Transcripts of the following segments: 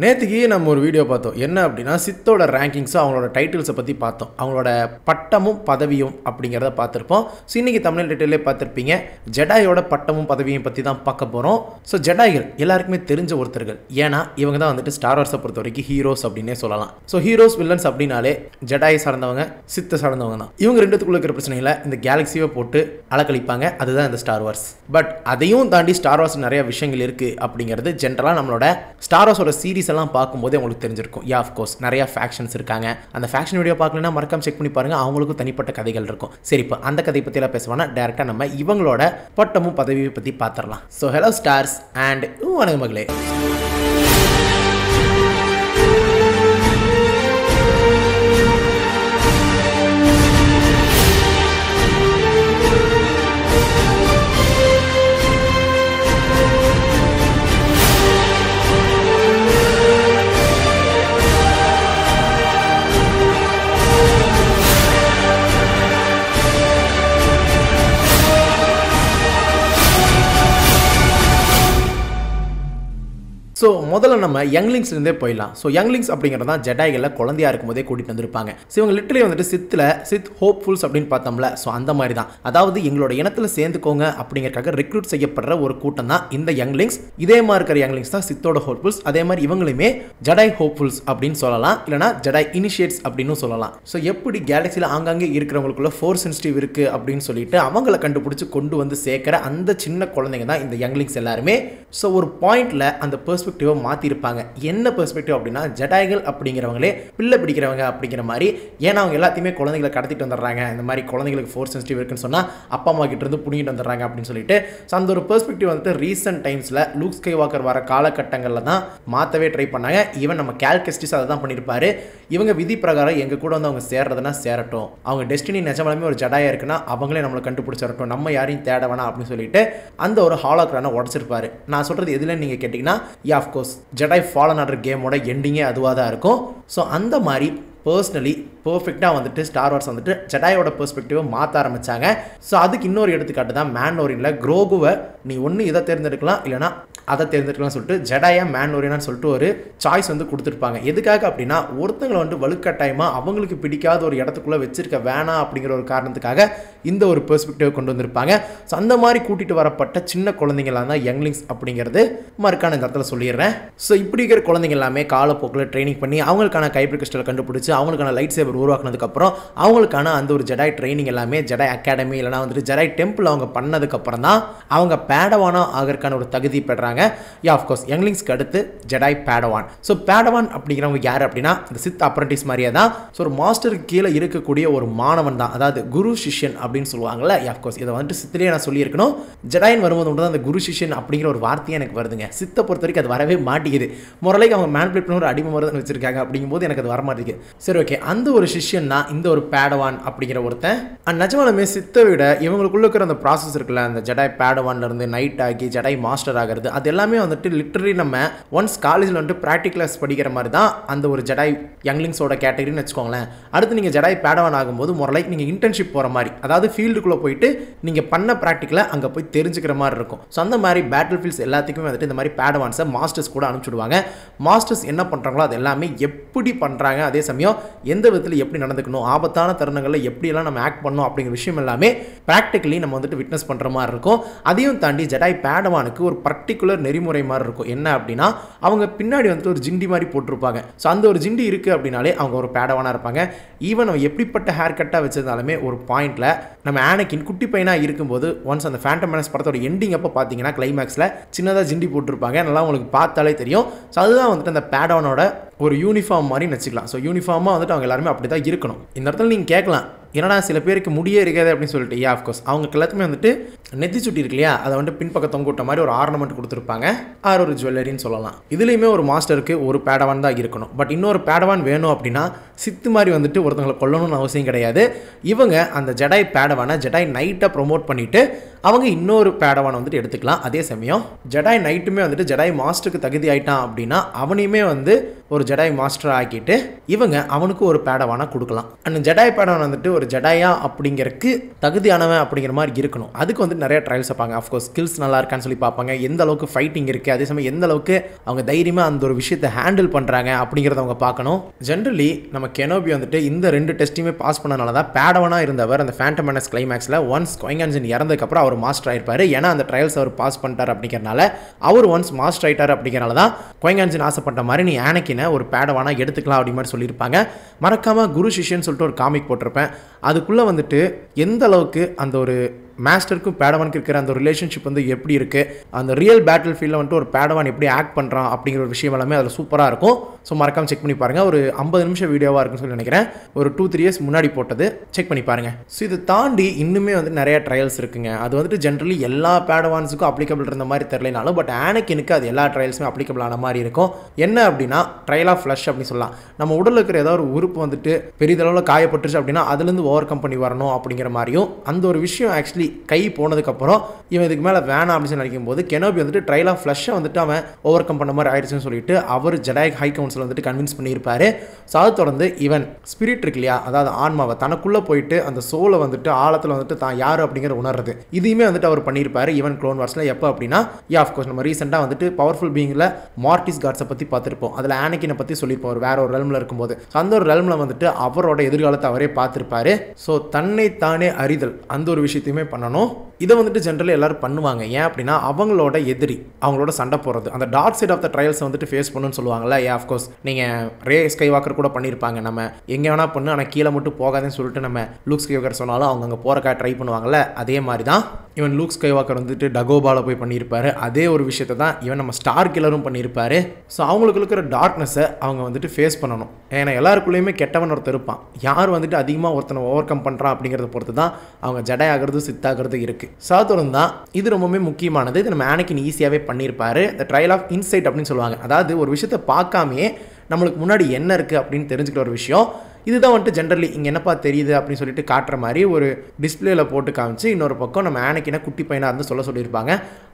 நேற்றுக்கு நம்ம ஒரு வீடியோ பார்த்தோம். என்ன அப்படின்னா சித்தோட ரேங்கிங்ஸை அவங்களோட டைட்டில்ஸை பற்றி பார்த்தோம். அவங்களோட பட்டமும் பதவியும் அப்படிங்கிறத பார்த்துருப்போம். ஸோ இன்றைக்கி தமிழ் டீட்டெயிலே பார்த்துருப்பீங்க. ஜெடாயோட பட்டமும் பதவியும் பற்றி தான் பார்க்க போகிறோம். ஸோ ஜெடாய்கள் எல்லாருக்குமே தெரிஞ்ச ஒருத்தர்கள். ஏன்னா இவங்க தான் வந்துட்டு ஸ்டார் வார்ஸை பொறுத்த வரைக்கும் ஹீரோஸ் அப்படின்னே சொல்லலாம். ஸோ ஹீரோஸ் வில்லன்ஸ் அப்படின்னாலே ஜெடாயை சார்ந்தவங்க, சித்தை சார்ந்தவங்க தான். இவங்க ரெண்டுத்துக்குள்ள இருக்கிற பிரச்சனைகளை இந்த கேலக்ஸியை போட்டு அலக்கழிப்பாங்க. அதுதான் இந்த ஸ்டார் வார்ஸ். பட் அதையும் தாண்டி ஸ்டார் வார்ஸ் நிறைய விஷயங்கள் இருக்குது அப்படிங்கிறது ஜென்ரலாக நம்மளோட ஸ்டார் வார்ஸோட சீரீஸ் எல்லாம் பார்க்கும்போது உங்களுக்கு தெரிஞ்சிருக்கும். ஆஃப்கோர்ஸ் நிறைய ஃபேக்ஷன்ஸ் இருக்காங்க. அந்த ஃபேக்ஷன் வீடியோ பார்க்கலன்னா மறக்காம செக் பண்ணி பாருங்க. அவங்களுக்கும் தனிப்பட்ட கதைகள் இருக்கும். சரி, இப்போ அந்த கதை பற்றி எல்லாம் பேசுவானா டேரெக்டாக நம்ம இவங்களோட பட்டமும் பதவியை பற்றி பார்த்துடலாம். ஸோ ஹலோ ஸ்டார்ஸ் அண்ட் வணக்கம் மகளே. ஸோ முதல்ல நம்ம யங்லிங்ஸ்லேருந்தே போயிடலாம். ஸோ யங்லிங்ஸ் அப்படிங்கிறது தான் ஜெடாய்களில் குழந்தையா இருக்கும்போதே கூட்டிகிட்டு வந்திருப்பாங்க. ஸோ இவங்க லிட்டரலி வந்துட்டு சித் ஹோப்ஃபுல்ஸ் அப்படின்னு பார்த்தோம்ல. ஸோ அந்த மாதிரி தான், அதாவது எங்களோட இனத்தில் சேர்ந்துக்கோங்க அப்படிங்கிறக்காக ரெக்ரூட் செய்யப்படுற ஒரு கூட்டம் தான் இந்த யங்லிங்ஸ். இதே மாதிரி இருக்கிற யங்லிங்ஸ் தான் சித்தோட ஹோப்ஃபுல்ஸ். அதே மாதிரி இவங்களுமே ஜெடாய் ஹோப்ஃபுல்ஸ் அப்படின்னு சொல்லலாம், இல்லைனா ஜெடாய் இனிஷியேட்ஸ் அப்படின்னு சொல்லலாம். ஸோ எப்படி கேலக்சியில் ஆங்காங்கே இருக்கிறவங்களுக்குள்ள ஃபோர்ஸ் சென்சிட்டிவ் இருக்குது அப்படின்னு சொல்லிட்டு அவங்கள கண்டுபிடிச்சி கொண்டு வந்து சேர்க்குற அந்த சின்ன குழந்தைங்க தான் இந்த யங்லிங்ஸ் எல்லாருமே. ஸோ ஒரு பாயிண்ட்ல அந்த பெர்ஸ்பெக்டிவை மாற்றிருப்பாங்க. என்ன பெர்ஸ்பெக்டிவ் அப்படின்னா ஜெடாய்கள் அப்படிங்கிறவங்களே பிள்ளை பிடிக்கிறவங்க அப்படிங்கிற மாதிரி. ஏன்னா அவங்க எல்லாத்தையுமே குழந்தைகளை கடத்திட்டு வந்துடுறாங்க. இந்த மாதிரி குழந்தைங்களுக்கு ஃபோர்ஸ் சென்சிட்டிவ் இருக்குன்னு சொன்னால் அப்பா அம்மா கிட்ட இருந்து புடிங்கிட்டு வந்துடுறாங்க அப்படின்னு சொல்லிட்டு. ஸோ அந்த ஒரு பெர்ஸ்பெக்டிவ் வந்துட்டு ரீசெண்ட் டைம்ஸில் லூக் ஸ்கைவாக்கர் வர காலகட்டங்களில் தான் மாற்றவே ட்ரை பண்ணாங்க. ஈவன் நம்ம கேல் கெஸ்டிஸ் அதை தான் பண்ணியிருப்பாரு. இவங்க விதி பிரகாரம் எங்கள் கூட வந்து அவங்க சேர்றதுனா சேரட்டும், அவங்க டெஸ்டினி நிஜமாலுமே ஒரு ஜெடாயா இருக்குன்னா அவங்களே நம்மளை கண்டுபிடிச்சிடட்டும், நம்ம யாரையும் தேட வேணாம் அப்படின்னு சொல்லிட்டு அந்த ஒரு ஹாலோகிரானை உடச்சிருப்பாரு. நான் சொல்கிறது எதுலன்னு நீங்கள் கேட்டிங்கன்னா ஆஃப்கோர்ஸ் ஜெடாய் ஃபாலன் ஆர்டர் கேமோட எண்டிங்கே அதுவாக தான் இருக்கும். ஸோ அந்த மாதிரி பர்சனலி பர்ஃபெக்டாக வந்துட்டு ஸ்டார் வார்ஸ் வந்துட்டு ஜெடாயோட பெர்ஸ்பெக்டிவை மாற்ற ஆரம்பித்தாங்க. ஸோ அதுக்கு இன்னொரு எடுத்துக்காட்டு தான் மேண்டோரியனில் குரோகுவை நீ ஒன்று இதை தேர்ந்தெடுக்கலாம் இல்லைனா அதை தேர்ந்தெடுக்கலாம் சொல்லிட்டு ஜெடாயா மேண்டோரியனான்னு சொல்லிட்டு ஒரு சாய்ஸ் வந்து கொடுத்துருப்பாங்க. எதுக்காக அப்படின்னா ஒருத்தங்களை வந்து வலுக்கட்டாயமாக அவங்களுக்கு பிடிக்காத ஒரு இடத்துக்குள்ளே வச்சிருக்க வேணாம் அப்படிங்கிற ஒரு காரணத்துக்காக இந்த ஒரு பெர்ஸ்பெக்டிவை கொண்டு வந்திருப்பாங்க. ஸோ அந்த மாதிரி கூட்டிகிட்டு வரப்பட்ட சின்ன குழந்தைங்களாம் தான் யங்லிங்ஸ் அப்படிங்கிறது மறுக்கான இந்த இடத்துல சொல்லிடுறேன். ஸோ இப்படி இருக்கிற குழந்தைங்க எல்லாமே காலப்போக்கில் ட்ரைனிங் பண்ணி அவங்களுக்கான கைப்ரி கிறிஸ்டல் கண்டுபிடிச்சி அவங்களுக்கான லைட் சேவர் உருவாக்குனதுக்கப்புறம் அவங்களுக்கான அந்த ஒரு ஜெடாய் ட்ரைனிங் எல்லாமே ஜெடாய் அகாடமி இல்லைனா வந்துட்டு ஜெடாய் டெம்பிள் அவங்க பண்ணதுக்கப்புறம் தான் அவங்க பேடவானா ஆகிறதுக்கான ஒரு தகுதி பெறாங்க. ஆஃப்கோர்ஸ் யங்லிங்ஸ்க்கு அடுத்து ஜெடாய் பேடவான். ஸோ பேடவான் அப்படிங்கிறவங்க யார் அப்படின்னா இந்த சித் அப்ரண்டிஸ் மாதிரியே தான். ஸோ ஒரு மாஸ்டருக்கு கீழே இருக்கக்கூடிய ஒரு மாணவன் தான், அதாவது குரு சிஷ்யன் அப்படின்னு சொல்லுவாங்கல்ல. ஆஃப்கோர்ஸ் இதை வந்துட்டு சித்திலேயே நான் சொல்லியிருக்கணும். ஜெடாயின் வரும்போது மட்டும் தான் அந்த குரு சிஷ்யன் அப்படிங்கிற ஒரு வார்த்தையே எனக்கு வருதுங்க. சித்தை பொறுத்த வரைக்கும் அது வரவே மாட்டேங்குது. முறைக்கு அவங்க மேனிபுலேட் பண்ண ஒரு அடிமை முறை தான் வச்சிருக்காங்க. அப்படிங்கும்போது எனக்கு அது வர மாட்டேங்குது. சரி, ஓகே, அந்த ஒரு சிஷ்யன் தான் இந்த ஒரு பேடவான் அப்படிங்கிற ஒருத்தன். நிஜமாலுமே சித்தை விட இவங்களுக்குள்ள இருக்கிற அந்த ப்ராசஸ் இருக்குல்ல, அந்த ஜெடாய் பேடவான்ல இருந்து நைட் ஆகி ஜெடாய் மாஸ்டர் ஆகிறது, அது எல்லாமே வந்துட்டு லிட்டரலி நம்ம ஒன்ஸ் காலேஜில் வந்துட்டு ப்ராக்டிகல்ஸ் படிக்கிற மாதிரி தான் அந்த ஒரு ஜெடாய் யங்லிங்ஸோட கேட்டகரின்னு வச்சுக்கோங்களேன். அடுத்து நீங்கள் ஜெடாய் பேடவான் ஆகும்போது முறைக்கு நீங்கள் இன்டர்ன்ஷிப் போகிற மாதிரி, அதாவது ஃபீல்டுக்குள்ளே போயிட்டு நீங்கள் பண்ண ப்ராக்டிக்கலை அங்கே போய் தெரிஞ்சுக்கிற மாதிரி இருக்கும். ஸோ அந்த மாதிரி பேட்டில் ஃபீல்ட்ஸ் எல்லாத்துக்குமே வந்துட்டு இந்த மாதிரி பேடவான்ஸை மாஸ்டர்ஸ் கூட அனுப்பிச்சுடுவாங்க. மாஸ்டர்ஸ் என்ன பண்ணுறாங்களோ அது எல்லாமே எப்படி பண்ணுறாங்க, அதே சமயம் எந்த விதத்தில் எப்படி நடந்துக்கணும், ஆபத்தான தருணங்களில் எப்படியெல்லாம் நம்ம ஆக்ட் பண்ணணும் அப்படிங்கிற விஷயம் எல்லாமே ப்ராக்டிக்கலி நம்ம வந்துட்டு விட்னஸ் பண்ணுற மாதிரி இருக்கும். அதையும் தாண்டி ஜெடாய் பேடவானுக்கு ஒரு பர்டிகுலர் நெறிமுறை மாதிரி இருக்கும். என்ன அப்படின்னா அவங்க பின்னாடி வந்துட்டு ஒரு ஜிண்டி மாதிரி போட்டிருப்பாங்க. ஸோ அந்த ஒரு ஜிண்டி இருக்குது அப்படின்னாலே அவங்க ஒரு பேடவானாக இருப்பாங்க. ஈவன் அவன் எப்படிப்பட்ட ஹேர் கட்டாக வச்சிருந்தாலுமே ஒரு பாயிண்டில் நம்ம ஆனகின் குட்டி பையனாக இருக்கும்போது ஒன்ஸ் அந்த ஃபேண்டம் மெனஸ் படத்தோட எண்டிங் அப்போ பார்த்தீங்கன்னா கிளைமேக்ஸில் சின்னதாக ஜிண்டி போட்டிருப்பாங்க. நல்லா உங்களுக்கு பார்த்தாலே தெரியும். ஸோ அதுதான் வந்துட்டு அந்த பேடவானோட ஒரு யூனிஃபார்ம் மாதிரி வச்சுக்கலாம். ஸோ யூனிஃபார்மாக வந்துட்டு அவங்க எல்லாருமே அப்படி தான் இருக்கணும். இந்த இடத்துல நீங்கள் கேட்கலாம், என்னடா சில பேருக்கு முடியே இருக்காது அப்படின்னு சொல்லிட்டு. ஆஃப்கோர்ஸ் அவங்க எல்லாத்துமே வந்துட்டு நெத்தி சுட்டி இருக்கு இல்லையா, அதை வந்துட்டு பின்பக்கம் தொங்கூட்ட மாதிரி ஒரு ஆர்னமெண்ட் கொடுத்துருப்பாங்க, ஒரு ஜுவல்லரின்னு சொல்லலாம். இதுலேயுமே ஒரு மாஸ்டருக்கு ஒரு பேடவான் தான் இருக்கணும். பட் இன்னொரு பேடவான் வேணும் அப்படின்னா சித்து மாதிரி வந்துட்டு ஒருத்தங்களை கொல்லணும்னு அவசியம் கிடையாது. இவங்க அந்த ஜெடாய் பேடவான ஜெடாய் நைட்டை ப்ரொமோட் பண்ணிட்டு அவங்க இன்னொரு பேடவானை வந்துட்டு எடுத்துக்கலாம். அதே சமயம் ஜெடாய் நைட்டுமே வந்துட்டு ஜெடாய் மாஸ்டருக்கு தகுதி ஆயிட்டான் அப்படின்னா அவனையுமே வந்து ஒரு ஜெடாய் மாஸ்டர் ஆக்கிட்டு இவங்க அவனுக்கு ஒரு பேடவானா கொடுக்கலாம். அந்த ஜெடாய் பேடவான் வந்துட்டு ஒரு ஜெடாயா அப்படிங்கிறதுக்கு தகுதியானவன் அப்படிங்கிற மாதிரி இருக்கணும். அதுக்கு வந்து நிறைய ட்ரையல்ஸ் வைப்பாங்க. ஆஃப்கோர்ஸ் ஸ்கில்ஸ் நல்லா இருக்கான்னு சொல்லி பார்ப்பாங்க, எந்த அளவுக்கு ஃபைட்டிங் இருக்குது, அதே சமயம் எந்த அளவுக்கு அவங்க தைரியமாக அந்த ஒரு விஷயத்தை ஹேண்டில் பண்ணுறாங்க அப்படிங்கிறத அவங்க பார்க்கணும். ஜென்ரலி நம்ம கெனோபி வந்துட்டு இந்த 2 டெஸ்ட்டையுமே பாஸ் பண்ணனால தான் பேடவனாக இருந்தவர் அந்த ஃபேண்டம் மெனஸ் கிளைமேக்ஸில் ஒன்ஸ் Qui-Gon Jinn இறந்ததுக்கப்புறம் அவர் மாஸ்டர் ஆயிருப்பாரு. ஏன்னா அந்த ட்ரையல்ஸ் அவர் பாஸ் பண்ணிட்டார் அப்படிங்கிறனால அவர் ஒன்ஸ் மாஸ்டர் ஆயிட்டார் அப்படிங்கிறனால தான் Qui-Gon Jinn ஆசைப்பட்ட மாதிரி நீ ஆனக்கினை ஒரு பேடவானா எடுத்துக்கலாம் அப்படி மாதிரி சொல்லியிருப்பாங்க. மறக்காமல் குரு சிஷ்யன்னு சொல்லிட்டு ஒரு காமிக் போட்டிருப்பேன். அதுக்குள்ளே வந்துட்டு எந்த அளவுக்கு அந்த ஒரு மாஸ்டருக்கும் பேடவானுக்கு இருக்கிற அந்த ரிலேஷன்ஷிப் வந்து எப்படி இருக்குது, அந்த ரியல் பேட்டில் ஃபீல்டில் வந்துட்டு ஒரு பேடவான் எப்படி ஆக்ட் பண்ணுறான் அப்படிங்கிற ஒரு விஷயம் எல்லாமே அதில் சூப்பராக இருக்கும். ஸோ மறக்காமல் செக் பண்ணி பாருங்கள். ஒரு 50 நிமிஷம் வீடியோவாக இருக்குன்னு சொல்லி நினைக்கிறேன். ஒரு 2-3 இயர்ஸ் முன்னாடி போட்டது, செக் பண்ணி பாருங்கள். ஸோ இதை தாண்டி இன்னுமே வந்து நிறைய ட்ரையல்ஸ் இருக்குங்க. அது வந்துட்டு ஜென்ரலி எல்லா பேடவான்ஸுக்கும் அப்ளிகபிள் இருந்த மாதிரி தெரியலனாலும் பட் ஆனக்கினுக்கு அது எல்லா ட்ரையல்ஸுமே அப்ளிகபிள் ஆன மாதிரி இருக்கும். என்ன அப்படின்னா ட்ரையல் ஆஃப் ஃப்ளஷ் அப்படின்னு சொல்லலாம். நம்ம உடலில் இருக்கிற ஏதாவது ஒரு உறுப்பு வந்துட்டு பெரிதளவில் காயப்பட்டுருச்சு அப்படின்னா அதுலேருந்து ஓவர் கம் பண்ணி வரணும் அப்படிங்கிற மாதிரியும் அந்த ஒரு விஷயம் ஆக்சுவலி கை போனதுக்கப்புறம் இவன் இதுக்கு மேலே வேணாம் அப்படின்னு நினைக்கும் போது கெனோபி வந்துட்டு ட்ரையல் ஆஃப் ஃப்ளஷை வந்துட்டு அவன் ஓவர் கம் பண்ண மாதிரி ஆயிடுச்சுன்னு சொல்லிட்டு அவர் ஜெடாய் ஹை கவுன்சில் வந்துட்டு கன்வின்ஸ் பண்ணியிருப்பாரு. ஸோ அதை தொடர்ந்து இவன் ஸ்பிரிட் இருக்கு இல்லையா, அதாவது ஆன்மாவை தனக்குள்ளே போயிட்டு அந்த சோலை வந்துட்டு ஆழத்தில் வந்துட்டு தான் யார் அப்படிங்கிற உணர்றது இதையுமே வந்துட்டு அவர் பண்ணியிருப்பாரு ஈவன் க்ளோன் வார்ஸில். எப்போ அப்படின்னா ஆஃப்கோர்ஸ் நம்ம ரீசெண்டாக வந்துட்டு பவர்ஃபுல் பீயிங்கில் மார்டிஸ் காட்ஸை பற்றி பார்த்துருப்போம். அதில் ஆனக்கினை பற்றி சொல்லியிருப்போம் ஒரு வேற ஒரு ரெல்மில் இருக்கும்போது. அந்த ஒரு ரெல்மில் வந்துட்டு அவரோட எதிர்காலத்தை அவரே பார்த்துருப்பாரு. ஸோ தன்னைத்தானே அறிதல் அந்த ஒரு விஷயத்தையுமே பண்ணணும். இதை வந்துட்டு ஜென்ரலி எல்லாரும் பண்ணுவாங்க. ஏன் அப்படின்னா அவங்களோட எதிரி அவங்களோட சண்டை போடுறது அந்த dark side of the trials வந்துட்டு ஃபேஸ் பண்ணணும்னு சொல்லுவாங்கல்ல. ஆஃப்கோர்ஸ் நீங்கள் ரே ஸ்கைவாக்கர் கூட பண்ணியிருப்பாங்க. நம்ம எங்கே வேணா பண்ணு ஆனால் கீழே மட்டும் போகாதுன்னு சொல்லிட்டு நம்ம லூக் ஸ்கைவாக்கர் சொன்னாலும் அவங்க அங்கே போகிறக்கா ட்ரை பண்ணுவாங்கல்ல. அதே மாதிரி தான் இவன் லூக் ஸ்கைவாக்கர் வந்துட்டு டகோபாவில் போய் பண்ணியிருப்பாரு. அதே ஒரு விஷயத்தை தான் இவன் நம்ம ஸ்டார் கில்லரும் பண்ணியிருப்பாரு. ஸோ அவங்களுக்கு இருக்கிற டார்க்னஸை அவங்க வந்துட்டு ஃபேஸ் பண்ணணும். ஏன்னா எல்லாருக்குள்ளேயுமே கெட்டவன் ஒருத்தர் இருப்பான். யார் வந்துட்டு அதிகமாக ஒருத்தனை ஓவர் கம் பண்ணுறான் அப்படிங்கிறத பொறுத்து தான் அவங்க ஜடை ஆகிறது சித்தாகிறது இருக்குது. சாதுரம் தான் இது ரொம்பவே முக்கியமானது. இது நம்ம ஆனக்கின் ஈஸியாகவே பண்ணியிருப்பாரு. இந்த ட்ரையல் ஆஃப் இன்சைட் அப்படின்னு சொல்லுவாங்க. அதாவது ஒரு விஷயத்தை பார்க்காமையே நம்மளுக்கு முன்னாடி என்ன இருக்குது அப்படின்னு தெரிஞ்சுக்கிற ஒரு விஷயம். இதுதான் வந்துட்டு ஜென்ரலி இங்கே என்னப்பா தெரியுது அப்படின்னு சொல்லிட்டு காட்டுற மாதிரி ஒரு டிஸ்பிளேல போட்டு காமிச்சு இன்னொரு பக்கம் நம்ம ஆனக்கினை குட்டி பையனாக இருந்து சொல்லியிருப்பாங்க.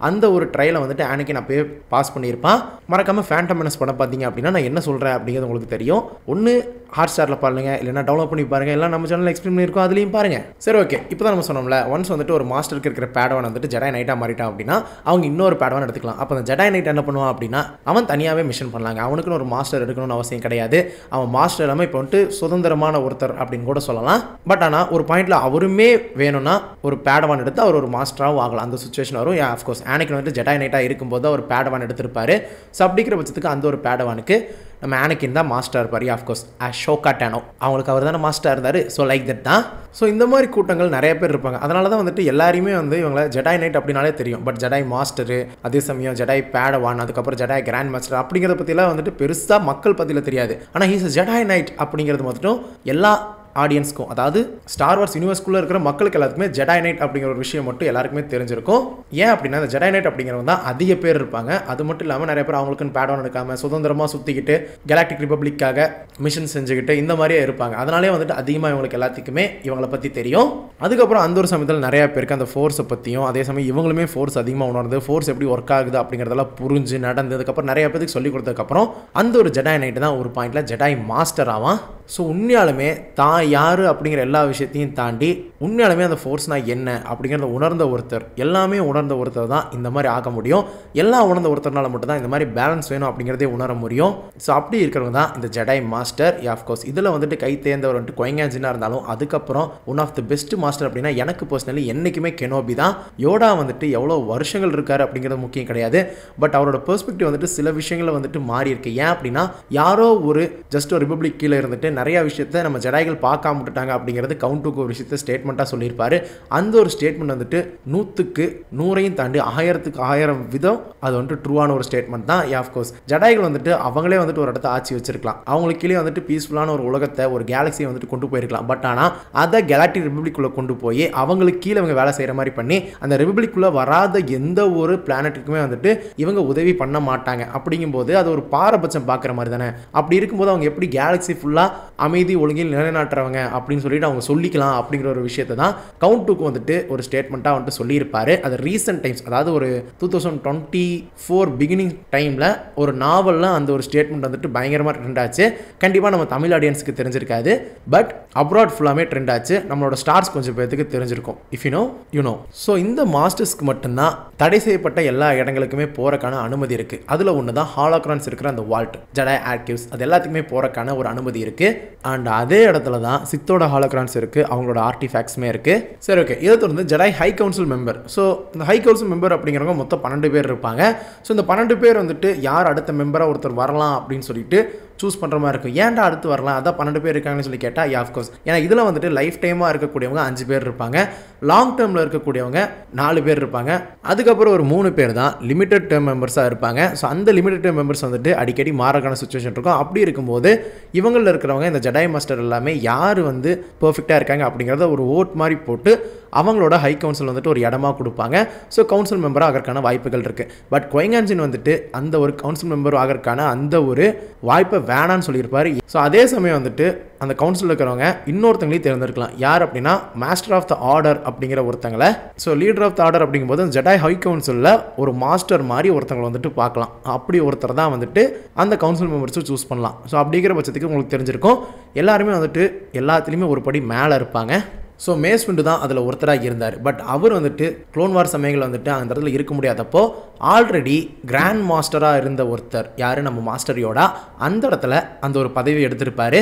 அந்த ஒரு ட்ரையலை வந்துட்டு ஆனக்கின் அப்பயே பாஸ் பண்ணியிருப்பான். மறக்காமல் ஃபேண்டம் மெனஸ் படம் பார்த்தீங்க அப்படின்னா நான் என்ன சொல்கிறேன் அப்படிங்கிறது உங்களுக்கு தெரியும். ஒன்று ஹாட்ஸ்டாரில் பாருங்க, இல்லைனா டவுன்லோட் பண்ணி பாருங்கள், எல்லாம் நம்ம சேனலில் எக்ஸ்பிளைன் பண்ணியிருக்கோம், அதுலேயும் பாருங்கள். சரி ஓகே, இப்போ தான் நம்ம சொன்னோம்ல ஒன்ஸ் வந்துட்டு ஒரு மாஸ்டருக்கு இருக்கிற பேடவான் வந்துட்டு ஜெடாய் நைட்டாக மாறிட்டான் அப்படின்னா அவங்க இன்னொரு பேடவான் எடுத்துக்கலாம். அப்போ அந்த ஜெடாய் நைட் என்ன பண்ணுவான் அப்படின்னா அவன் தனியாகவே மிஷன் பண்ணலாங்க. அவனுக்குன்னு ஒரு மாஸ்டர் எடுக்கணும்னு அவசியம் கிடையாது. அவன் மாஸ்டர் எல்லாமே இப்போ வந்துட்டு சுதந்திரமான ஒருத்தர் அப்படின்னு கூட சொல்லலாம். பட் ஆனால் ஒரு பாயிண்ட்ல அவருமே வேணும்னா ஒரு பேடவான் எடுத்து அவர் ஒரு மாஸ்டராகவும் ஆகலாம். அந்த சுச்சுவேஷன் வரும். ஆஃப்கோர்ஸ் ஆனக்கின் வந்துட்டு ஜெடாய் நைட்டாக இருக்கும்போது அவர் பேடவான் எடுத்திருப்பாரு. ஸோ அப்படிங்கிற பட்சத்துக்கு அந்த ஒரு பேடவானுக்கு நம்ம ஆனக்கின் தான் மாஸ்டர் இருப்பார். ஆஃப்கோர்ஸ் அஷோகா டானோ அவங்களுக்கு அவர் தானே மாஸ்டர் இருந்தார். ஸோ லைக் தட் தான். ஸோ இந்த மாதிரி கூட்டங்கள் நிறைய பேர் இருப்பாங்க. அதனால தான் வந்துட்டு எல்லாருமே வந்து இவங்களை ஜெடாய் நைட் அப்படின்னாலே தெரியும். பட் ஜெடாய் மாஸ்டரு, அதே சமயம் ஜெடாய் பேடவான், அதுக்கப்புறம் ஜெடாய் கிராண்ட் மாஸ்டர் அப்படிங்கிறத பற்றிலாம் வந்துட்டு பெருசாக மக்கள் பற்றியில் தெரியாது. ஆனால் ஹீஸ் ஜெடாய் நைட் அப்படிங்கிறது மட்டும் எல்லா ஆடியன்ஸ்க்கும், அதாவது ஸ்டார் வார்ஸ் யூனிவர்ஸ்குள்ளே இருக்கிற மக்களுக்கு எல்லாத்துக்குமே ஜெடாய் நைட் அப்படிங்கிற ஒரு விஷயம் மட்டும் எல்லாருக்குமே தெரிஞ்சிருக்கும். ஏன் அப்படின்னா அந்த ஜெடாய் நைட் அப்படிங்கிறவங்க தான் அதிக பேர் இருப்பாங்க. அது மட்டும் இல்லாமல் நிறைய பேர் அவங்களுக்குன்னு பேடவான் எடுக்காமல் சுதந்திரமாக சுற்றிக்கிட்டு கேலாக்டிக் ரிப்பப்ளிக்காக மிஷன் செஞ்சுக்கிட்டு இந்த மாதிரியே இருப்பாங்க. அதனாலே வந்துட்டு அதிகமாக இவங்களுக்கு எல்லாத்துக்குமே இவங்களை பற்றி தெரியும். அதுக்கப்புறம் அந்த ஒரு சமயத்தில் நிறைய பேருக்கு அந்த ஃபோர்ஸை பற்றியும், அதே சமயம் இவங்களுமே ஃபோர்ஸ் அதிகமாக உணர்ந்து ஃபோர்ஸ் எப்படி ஒர்க் ஆகுது அப்படிங்கிறதெல்லாம் புரிஞ்சு நடந்ததுக்கப்புறம் நிறைய பேருக்கு சொல்லிக் கொடுத்ததுக்கப்புறம் அந்த ஒரு ஜெடாய் நைட்டு தான் ஒரு பாயிண்டில் ஜெடாய் மாஸ்டர் ஆவான். ஸோ உண்மையாலுமே தான் யார் அப்படிங்கிற எல்லா விஷயத்தையும் தாண்டி உண்மையாலுமே அந்த ஃபோர்ஸ்னால் என்ன அப்படிங்கிறத உணர்ந்த ஒருத்தர், எல்லாமே உணர்ந்த ஒருத்தர் தான் இந்த மாதிரி ஆக முடியும். எல்லாம் உணர்ந்த ஒருத்தர்னால மட்டும் தான் இந்த மாதிரி பேலன்ஸ் வேணும் அப்படிங்கிறதே உணர முடியும். ஸோ அப்படி இருக்கிறவங்க தான் இந்த ஜெடாய் மாஸ்டர். ஆஃப்கோர்ஸ் இதில் வந்துட்டு கை தேர்ந்தவர் வந்துட்டு Qui-Gon Jinn இருந்தாலும் அதுக்கப்புறம் one of the best master அப்படின்னா எனக்கு பர்சனலி என்றைக்குமே கெனோபி தான். யோடா வந்துட்டு எவ்வளோ வருஷங்கள் இருக்காரு அப்படிங்கிறது முக்கியம் கிடையாது. பட் அவரோட பெர்ஸ்பெக்டிவ் வந்துட்டு சில விஷயங்களை வந்துட்டு மாறி இருக்கு. ஏன் அப்படின்னா யாரோ ஒரு ஜஸ்ட் ஒரு ரிப்பப்ளிக் கீழே இருந்துட்டு நிறைய விஷயத்தை நம்ம ஜெடாய்கள் பார்க்காம விட்டுட்டாங்க அப்படிங்கிறது கவுண்ட் ஒரு விஷயத்தை ஸ்டேட்மெண்ட்டாக சொல்லியிருப்பாரு. அந்த ஒரு ஸ்டேட்மெண்ட் வந்துட்டு 100க்கு 100ஐயும் தாண்டி 1000க்கு 1000 விதம் அது வந்துட்டு ட்ரூவான ஒரு ஸ்டேட்மெண்ட் தான். ஆஃப்கோர்ஸ் ஜடாய்கள் வந்துட்டு அவங்களே வந்துட்டு ஒரு இடத்த ஆட்சி வச்சிருக்கலாம், அவங்களுக்கு கீழே வந்துட்டு பீஸ்ஃபுல்லான ஒரு உலகத்தை ஒரு கேலக்சியை வந்துட்டு கொண்டு போயிருக்கலாம். பட் ஆனால் அதை கேலாக்டிக் ரிபப்ளிக்குள்ளே கொண்டு போய் அவங்களுக்கு கீழே இவங்க வேலை செய்கிற மாதிரி பண்ணி அந்த ரிபப்ளிக்குள்ளே வராத எந்த ஒரு பிளானட்டுக்குமே வந்துட்டு இவங்க உதவி பண்ண மாட்டாங்க. அப்படிங்கும்போது அது ஒரு பாரபட்சம் பார்க்குற மாதிரி தானே. அப்படி இருக்கும்போது அவங்க எப்படி கேலக்ஸி ஃபுல்லாக அமைதி ஒழுங்கில் நிலைநாட்டுறவங்க அப்படின்னு சொல்லிட்டு அவங்க சொல்லிக்கலாம் அப்படிங்கிற ஒரு விஷயத்தை தான் கவுண்ட்டுக்கு வந்துட்டு ஒரு ஸ்டேட்மெண்ட்டாக வந்துட்டு சொல்லியிருப்பாரு. அது ரீசெண்ட் டைம்ஸ், அதாவது ஒரு 2024 பிகினிங் டைமில் ஒரு நாவலில் அந்த ஒரு ஸ்டேட்மெண்ட் வந்துட்டு பயங்கரமாக ட்ரெண்ட் ஆச்சு. கண்டிப்பாக நம்ம தமிழ் ஆடியன்ஸுக்கு தெரிஞ்சிருக்காது, பட் அப்ராட் ஃபுல்லாமே ட்ரெண்ட் ஆச்சு. நம்மளோட ஸ்டார்ஸ் கொஞ்சம் பேருக்கு தெரிஞ்சிருக்கும். If you know. ஸோ இந்த மாஸ்டர்ஸ்க்கு மட்டும்தான் தடை செய்யப்பட்ட எல்லா இடங்களுக்குமே போறக்கான அனுமதி இருக்கு. அதுல ஒன்று தான் ஹாலோகிரான்ஸ் இருக்கிற அந்த வால்ட், ஜடாய் ஆர்கிவ்ஸ், அது எல்லாத்துக்குமே போறக்கான ஒரு அனுமதி இருக்கு. அண்ட் அதே இடத்துல தான் சித்தோட ஹாலோகிரான்ஸ் இருக்கு, அவங்களோட ஆர்டிஃபேக்ட்ஸுமே இருக்கு. சரி, ஓகே. இதை தொடர்ந்து ஜடாய் ஹை கவுன்சில் மெம்பர். ஸோ இந்த ஹை கவுன்சில் மெம்பர் அப்படிங்கிறவங்க மொத்தம் 12 பேர் இருப்பாங்க. ஸோ இந்த 12 பேர் வந்துட்டு யார் அடுத்த மெம்பராக ஒருத்தர் வரலாம் அப்படின்னு சொல்லிட்டு சூஸ் பண்ணுற மாதிரி இருக்கும். ஏன்டா அடுத்து வரலாம், அதான் 12 பேர் இருக்காங்கன்னு சொல்லி கேட்டால் ஆஃப்கோர்ஸ் ஏன்னா இதில் வந்துட்டு லைஃப் டைமாக இருக்கக்கூடியவங்க 5 பேர் இருப்பாங்க, லாங் டேர்மில் இருக்கக்கூடியவங்க 4 பேர் இருப்பாங்க, அதுக்கப்புறம் ஒரு 3 பேர் தான் லிமிடெட் டேர்ம் மெம்பர்ஸாக இருப்பாங்க. ஸோ அந்த லிமிடெட் டேர்ம் மெம்பர்ஸ் வந்துட்டு அடிக்கடி மாறக்கான சுச்சுவேஷன் இருக்கும். அப்படி இருக்கும்போது இவங்களில் இருக்கிறவங்க இந்த ஜடாய் மாஸ்டர் எல்லாமே யார் வந்து பெர்ஃபெக்டாக இருக்காங்க அப்படிங்கிறத ஒரு ஓட் மாதிரி போட்டு அவங்களோட ஹை கவுன்சில் வந்துட்டு ஒரு இடமா கொடுப்பாங்க. ஸோ கவுன்சில் மெம்பராக ஆகிறதுக்கான வாய்ப்புகள் இருக்குது. பட் குவைங்கான் ஜின் வந்துட்டு அந்த ஒரு கவுன்சில் மெம்பர் ஆகிறதுக்கான அந்த ஒரு வாய்ப்பை வேணான்னு சொல்லியிருப்பாரு. ஸோ அதே சமயம் வந்துட்டு அந்த கவுன்சில் இருக்கிறவங்க இன்னொருத்தங்களையும் தேர்ந்தெடுக்கலாம். யார் அப்படின்னா மாஸ்டர் ஆஃப் த ஆர்டர் அப்படிங்கிற ஒருத்தங்களை. So leader of the order அப்படிங்கும்போது ஜடாய் ஹை கவுன்சிலில் ஒரு மாஸ்டர் மாதிரி ஒருத்தங்களை வந்துட்டு பார்க்கலாம். அப்படி ஒருத்தர் தான் வந்துட்டு அந்த கவுன்சில் மெம்பர்ஸும் சூஸ் பண்ணலாம். ஸோ அப்படிங்கிற பட்சத்துக்கு உங்களுக்கு தெரிஞ்சிருக்கும் எல்லாருமே வந்துட்டு எல்லாத்துலேயுமே ஒரு படி மேலே இருப்பாங்க. ஸோ மேஸ் விண்டு தான் அதில் ஒருத்தராக இருந்தார். பட் அவர் வந்துட்டு க்ளோன் வார் சமயங்கள் வந்துட்டு அந்த இடத்துல இருக்க முடியாதப்போ ஆல்ரெடி கிராண்ட் மாஸ்டராக இருந்த ஒருத்தர் யார், நம்ம மாஸ்டர் யோடா, அந்த இடத்துல அந்த ஒரு பதவி எடுத்திருப்பாரு.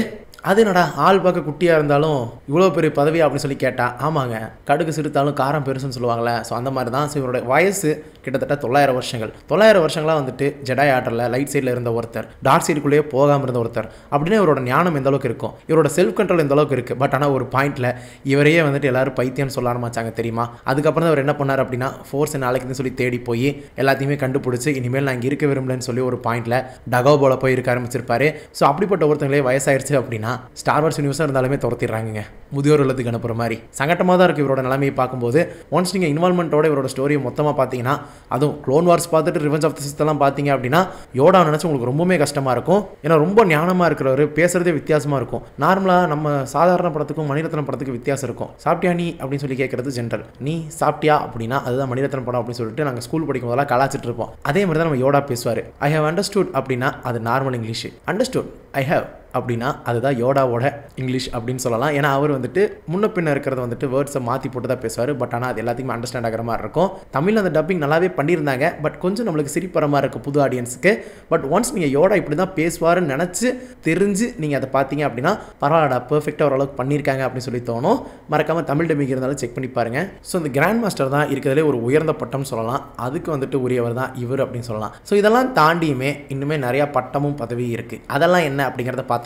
அது என்னடா ஆள் பார்க்க குட்டியாக இருந்தாலும் இவ்வளோ பெரிய பதவி அப்படின்னு சொல்லி கேட்டால், ஆமாங்க, கடுகு சிறுத்தாலும் காரம் பெருசுன்னு சொல்லுவாங்களே. ஸோ அந்த மாதிரி தான். ஸோ இவரோட வயசு கிட்டத்தட்ட 900 வருஷங்கள். 900 வருஷங்களாக வந்துட்டு ஜடாய் ஆர்டரில் லைட் சைடில் இருந்த ஒருத்தர், டார்க் சைடுக்குள்ளேயே போகாமல் இருந்த ஒருத்தர். அப்படின்னா இவரோட ஞானம் எந்த அளவுக்கு இருக்கும், இவரோட செல்ஃப் கண்ட்ரோல் எந்த அளவுக்கு இருக்குது. பட் ஆனால் ஒரு பாயிண்டில் இவரையே வந்துட்டு எல்லாரும் பைத்தியம்னு சொல்ல ஆரம்பிச்சாங்க தெரியுமா. அதுக்கப்புறம் தான் அவர் என்ன பண்ணார் அப்படின்னா ஃபோர்ஸ் நாளைக்குன்னு சொல்லி தேடி போய் எல்லாத்தையுமே கண்டுபிடிச்சி இனிமேல் நான் இங்கே இருக்க விரும்பலன்னு சொல்லி ஒரு பாயிண்டில் டகோபோல போய் இருக்க ஆரம்பிச்சிருப்பாரு. ஸோ அப்படிப்பட்ட ஒருத்தங்களே வயசாயிருச்சு அப்படின்னா ஸ்டார் வார்ஸ் யூனிவர்ஸாக இருந்தாலுமே துரத்திடுறாங்க, முதியோர் இல்லத்துக்கு அனுப்புகிற மாதிரி. சங்கட்டமாக தான் இருக்குது இவரோட நிலைமையை பார்க்கும்போது. ஒன்ஸ் நீங்கள் இன்வால்மெண்ட்டோட இவரோட ஸ்டோரியை மொத்தமாக பார்த்தீங்கன்னா, அதுவும் க்ளோன் வார்ஸ் பார்த்துட்டு ரிவெஞ்ச் ஆஃப் தி சித் எல்லாம் பார்த்தீங்க அப்படின்னா யோடா நினச்சி உங்களுக்கு ரொம்பவே கஷ்டமாக இருக்கும். ஏன்னா ரொம்ப ஞானமாக இருக்கிறவர், பேசுகிறதே வித்தியாசமாக இருக்கும். நார்மலாக நம்ம சாதாரண படத்துக்கும் மணிரத்னம் படத்துக்கு வித்தியாசம் இருக்கும். சாப்பிட்டியா நீ அப்படின்னு சொல்லி கேட்குறது ஜென்ரல், நீ சாப்பிட்டியா அப்படின்னா அதுதான் மணிரத்னம் படம் அப்படின்னு சொல்லிட்டு நாங்கள் ஸ்கூல் படிக்கும் போதெல்லாம் கலாச்சிட்டு இருப்போம். அதே மாதிரி தான் நம்ம யோடா பேசுவார். ஐ ஹவ் அண்டர்ஸ்டுட் அப்படின்னா அது normal English, understood I have அப்படின்னா அதுதான் யோடாவோட இங்கிலீஷ் அப்படின்னு சொல்லலாம். ஏன்னா அவர் வந்துட்டு முன்ன பின்ன இருக்கிறத வந்துட்டு வேர்ட்ஸை மாற்றி போட்டு தான் பேசுவார். பட் ஆனால் அது எல்லாத்தையுமே அண்டர்ஸ்டாண்ட் ஆகிற மாதிரி இருக்கும். தமிழில் அந்த டப்பிங் நல்லாவே பண்ணியிருந்தாங்க. பட் கொஞ்சம் நம்மளுக்கு சிரிப்பற மாதிரி இருக்கும் புது ஆடியன்ஸுக்கு. பட் ஒன்ஸ் நீங்கள் யோடா இப்படி தான் பேசுவாருன்னு நினச்சி தெரிஞ்சு நீங்கள் அதை பார்த்தீங்க அப்படின்னா பரவாயில்லடா, பெர்ஃபெக்டாக ஓரளவுக்கு பண்ணியிருக்காங்க அப்படின்னு சொல்லி தோணும். மறக்காமல் தமிழ் டப்பிங் இருந்தாலும் செக் பண்ணி பாருங்கள். ஸோ இந்த கிராண்ட் மாஸ்டர் தான் இருக்கிறதுலே ஒரு உயர்ந்த பட்டம் சொல்லலாம். அதுக்கு வந்துட்டு உரியவர் தான் இவர் அப்படின்னு சொல்லலாம். ஸோ இதெல்லாம் தாண்டியுமே இன்னுமே நிறையா பட்டமும் பதவி இருக்குது. அதெல்லாம் என்ன அப்படிங்கிறத பார்த்தலாம்.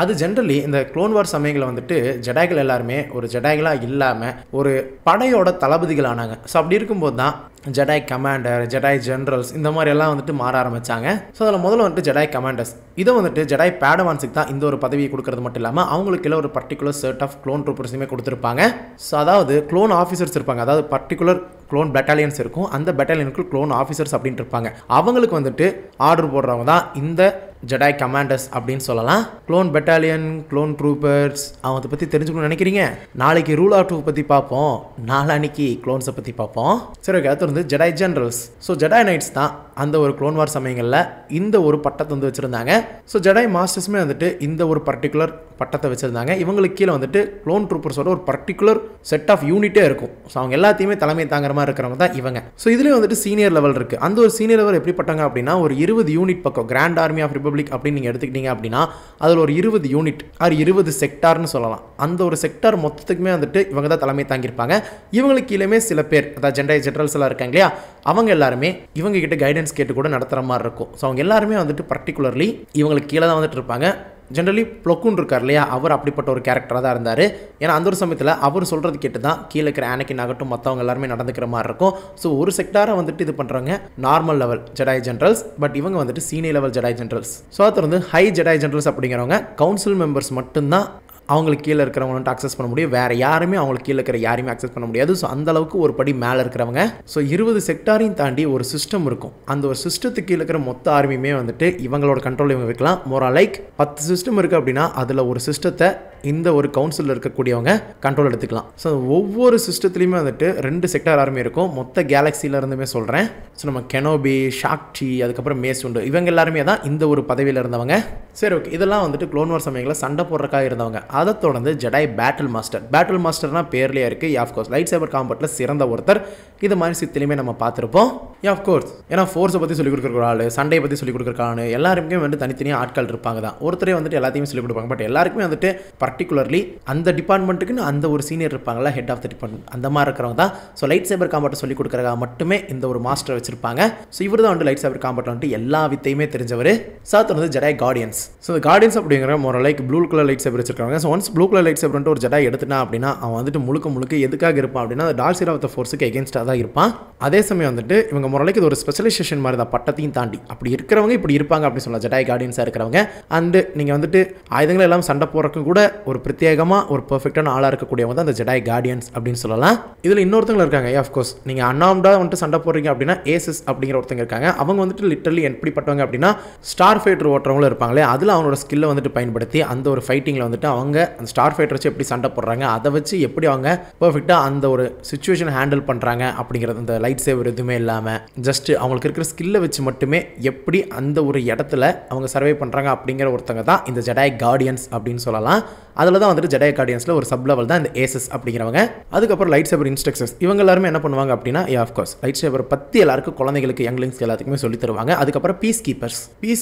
அது ஜென்ரலி இந்த க்ளோன் வார் சமயங்களில் வந்துட்டு ஜடாய்கள் எல்லாருமே ஒரு ஜடாய்களாக இல்லாமல் ஒரு படையோட தளபதிகள் ஆனாங்க. ஸோ அப்படி இருக்கும்போது தான் ஜடாய் கமாண்டர், ஜடாய் ஜென்ரல்ஸ் இந்த மாதிரி எல்லாம் வந்துட்டு மாற ஆரம்பிச்சாங்க. ஸோ அதில் முதல்ல வந்துட்டு ஜடாய் கமாண்டர்ஸ், இதை வந்துட்டு ஜடாய் பேடவான்ஸுக்கு தான் இந்த ஒரு பதவியை கொடுக்கறது மட்டும் இல்லாமல் அவங்களுக்கு இல்லை ஒரு பர்டிகுலர் செட் ஆஃப் க்ளோன் ட்ரூப்பர்ஸுமே கொடுத்துருப்பாங்க. ஸோ அதாவது க்ளோன் ஆஃபீஸர்ஸ் இருப்பாங்க, அதாவது பர்டிகுலர் க்ளோன் பெட்டாலியன்ஸ் இருக்கும். அந்த பெட்டாலியனுக்கு க்ளோன் ஆஃபீஸர்ஸ் அப்படின்ட்டு இருப்பாங்க. அவங்களுக்கு வந்துட்டு ஆர்டர் போடுறவங்க தான் இந்த ஜடாய் கமாண்டர்ஸ் அப்படின்னு சொல்லலாம். க்ளோன் பெட்டாலியன், க்ளோன் ட்ரூப்பர்ஸ், அவங்க பற்றி தெரிஞ்சுக்கணும்னு நினைக்கிறீங்க? நாளைக்கு ரூல் ஆஃப் டூ பற்றி பார்ப்போம், நாளானிக்கு க்ளோன்ஸை பற்றி பார்ப்போம். சரி, ஓகே. அது வந்து ஜடாய் ஜென்ரல்ஸ். ஸோ ஜடாய் நைட்ஸ் தான் அந்த ஒரு க்ளோன் வார் சமயங்களில் இந்த ஒரு பட்டத்தை வந்து வச்சுருந்தாங்க. ஸோ ஜடாய் மாஸ்டர்ஸுமே வந்துட்டு இந்த ஒரு பர்டிகுலர் பட்டத்தை வச்சுருந்தாங்க. இவங்களுக்கு கீழே வந்துட்டு க்ளோன் ட்ரூப்பர்ஸோட ஒரு பர்டிகுலர் செட் ஆஃப் யூனிட்டே இருக்கும். ஸோ அவங்க எல்லாத்தையுமே தலைமை தாங்குற மாதிரி இருக்கிறவங்க தான் இவங்க. ஸோ இதுலேயும் வந்துட்டு சீனியர் லெவல் இருக்குது. அந்த ஒரு சீனியர் லெவல் எப்படிப்பட்டாங்க அப்படின்னா ஒரு 20 யூனிட் பக்கம் கிராண்ட் ஆர்மி ஆஃப் ரிபப்ளிக் அப்படின்னு நீங்கள் எடுத்துக்கிட்டீங்க அப்படின்னா அதில் ஒரு 20 யூனிட் ஆர் 20 செக்டார்னு சொல்லலாம். அந்த ஒரு செக்டார் மொத்தத்துக்குமே வந்துட்டு இவங்க தான் தலைமை தாங்கியிருப்பாங்க. இவங்களுக்கு கீழே சில பேர், அதாவது ஜென்டாய் ஜெனரல்ஸ் எல்லாம் இருக்காங்க இல்லையா, அவங்க எல்லாருமே இவங்க கிட்ட கைடன்ஸ் கேட்டு கூட நடத்துகிற மாதிரி இருக்கும். ஸோ அவங்க எல்லாருமே வந்துட்டு பர்டிகுலர்லி இவங்களுக்கு கீழே தான் வந்துட்டு இருப்பாங்க. ஜென்ரலி ப்ளொக்குன் இருக்கார் இல்லையா, அவர் அப்படிப்பட்ட ஒரு கேரக்டராக தான் இருந்தார். ஏன்னா அந்த ஒரு சமயத்தில் அவர் சொல்கிறது கேட்டு தான் கீழே இருக்கிற ஆனகின் ஆகட்டும் மற்றவங்க எல்லாருமே நடந்துக்கிற மாதிரி இருக்கும். ஸோ ஒரு செக்டாரை வந்துட்டு இது பண்ணுறாங்க normal level Jedi generals, but இவங்க வந்துட்டு senior level Jedi generals. So அது வந்து ஹை ஜெடாய் ஜென்ரல்ஸ் அப்படிங்கிறவங்க கவுன்சில் மெம்பர்ஸ் மட்டும்தான் அவங்களுக்கு கீழே இருக்கிறவங்க வந்துட்டு அக்சஸ் பண்ண முடியும். வேறு யாருமே அவங்களுக்கு கீழே இருக்கிற யாருமே அக்சஸ் பண்ண முடியாது. ஸோ அந்த அளவுக்கு ஒரு படி மேலே இருக்கிறவங்க. ஸோ 20 செக்டாரையும் தாண்டி ஒரு சிஸ்டம் இருக்கும். அந்த ஒரு சிஸ்டத்துக்கு கீழே இருக்கிற மொத்த ஆர்மியுமே வந்துட்டு இவங்களோட கண்ட்ரோல் இவங்க வைக்கலாம். மோரா லைக் 10 சிஸ்டம் இருக்குது அப்படின்னா அதில் ஒரு சிஸ்டத்தை இந்த ஒரு கவுன்சிலில் இருக்கக்கூடியவங்க கண்ட்ரோல் எடுத்துக்கலாம். ஸோ ஒவ்வொரு சிஸ்டத்துலையுமே வந்துட்டு 2 செக்டார் ஆர்மி இருக்கும். மொத்த கேலக்சியில் இருந்துமே சொல்கிறேன். ஸோ நம்ம கெனோபி, ஷாக்டி, அதுக்கப்புறம் மேசுண்டு, இவங்க எல்லாருமே தான் இந்த ஒரு பதவியில் இருந்தவங்க. சரி, ஓகே, இதெல்லாம் வந்துட்டு க்ளோன் வார் சமயங்களில் சண்டை போடுறக்காக இருந்தவங்க. அதை தொடர்ந்து ஜெடாய் பேட்டில் மாஸ்டர். பேட்டில் மாஸ்டர்னா பேர்லேயே இருக்குது. ஆஃப்கோர்ஸ் லைட் சேபர் காம்பட்டில் சிறந்த ஒருத்தர். இது மாதிரி சித்திலையுமே நம்ம பார்த்துருப்போம். ஆஃப்கோர்ஸ் ஏன்னா ஃபோர்ஸை பற்றி சொல்லிக் கொடுக்குற ஆள், சண்டையை பற்றி சொல்லிக் கொடுக்குற ஆள், எல்லாருமே வந்துட்டு தனித்தனியாக ஆட்கள் இருப்பாங்க தான். ஒருத்தரே வந்துட்டு எல்லாத்தையுமே சொல்லிக் கொடுப்பாங்க. பட் எல்லாருக்குமே வந்துட்டு பர்டிகுலர்லி அந்த டிபார்ட்மெண்ட்டுக்குன்னு அந்த ஒரு சீனியர் இருப்பாங்கல்ல, ஹெட் ஆஃப் த டிபார்ட்மெண்ட், அந்த மாதிரி இருக்கிறவங்க தான். ஸோ லைட் சேபர் காம்பட்டை சொல்லிக் கொடுக்குறதா மட்டுமே இந்த ஒரு மாஸ்டர் வச்சிருப்பாங்க. ஸோ இவர் தான் வந்து லைட் சேபர் காம்பட்டில் வந்துட்டு எல்லா வித்தையுமே தெரிஞ்சவர். சாத் வந்து ஜெடாய் கார்டியன்ஸ். ஸோ கார்டியன்ஸ் அப்படிங்கிற more like blue colour light saber வச்சிருக்காங்க. So once blue colour light saber வந்துட்டு ஒரு ஜெடாய் எடுத்துட்டான் அப்படின்னா அவன் வந்துட்டு முழுக்க எதுக்காக இருப்பான் அப்படின்னா டார்க் சைட் ஆஃப் த ஃபோர்ஸுக்கு எகென்ஸ்டாக தான் இருப்பான். அதே சமயம் வந்துட்டு இவங்க மோரலைக்கு இது ஒரு ஸ்பெஷலைசேஷன் மாதிரி தான், பட்டத்தையும் தாண்டி அப்படி இருக்கிறவங்க இப்படி இருப்பாங்க அப்படின்னு சொல்லலாம் ஜெடாய் கார்டியன்ஸாக இருக்கிறவங்க. அண்டு நீங்கள் வந்துட்டு ஆயுதங்கள் எல்லாம் சண்டை போடுறதுக்கு கூட ஒரு பிரத்யேகமாக ஒரு பெர்ஃபெக்டான ஆளாக இருக்கக்கூடியவங்க தான் அந்த ஜெடாய் கார்டியன்ஸ் அப்படின்னு சொல்லலாம். இதில் இன்னொருத்தங்க இருக்காங்க. ஆஃப்கோர்ஸ் நீங்கள் அன்ஆர்ம்டாக வந்துட்டு சண்டை போடுறீங்க அப்படின்னா ஏசஸ் அப்படிங்கிற ஒருத்தங்க இருக்காங்க. அவங்க வந்துட்டு லிட்டரலி எப்படிப்பட்டவங்க அப்படின்னா ஸ்டார் ஃபைட்டர் ஓட்டுறவங்களும் இருப்பாங்களே, அதில் அவங்களோட ஸ்கில்லை வந்துட்டு பயன்படுத்தி அந்த ஒரு ஃபைட்டிங்கில் வந்துட்டு அவங்க அந்த ஸ்டார் ஃபைட்டர் வச்சு எப்படி சண்டை போடுறாங்க, அதை வச்சு எப்படி அவங்க பெர்ஃபெக்டாக அந்த ஒரு சுச்சுவேஷனை ஹேண்டில் பண்ணுறாங்க அப்படிங்கிறது. அந்த லைட் சேவர் எதுவுமே இல்லாமல் ஜஸ்ட் அவங்களுக்கு இருக்கிற ஸ்கில்லை வச்சு மட்டுமே எப்படி அந்த ஒரு இடத்துல அவங்க சர்வை பண்ணுறாங்க அப்படிங்கிற ஒருத்தங்க தான் இந்த ஜெடாய் கார்டியன்ஸ் அப்படின்னு சொல்லலாம். அதில் தான் வந்துட்டு ஜெடாய் கார்டியன்ஸில் ஒரு சப் லெவல் தான் இந்த ஏசஸ் அப்படிங்கிறவங்க. அதுக்கப்புறம் லைட் சேவர் இன்ஸ்ட்ரக்டர்ஸ். இவங்க எல்லாருமே என்ன பண்ணுவாங்க அப்படின்னா ஆஃப்கோர்ஸ் லைட் சேவர் பற்றி எல்லாருக்கும் குழந்தைகளுக்கு யங்லிங்ஸ் எல்லாத்துக்குமே சொல்லி தருவாங்க. அதுக்கப்புறம் பீஸ்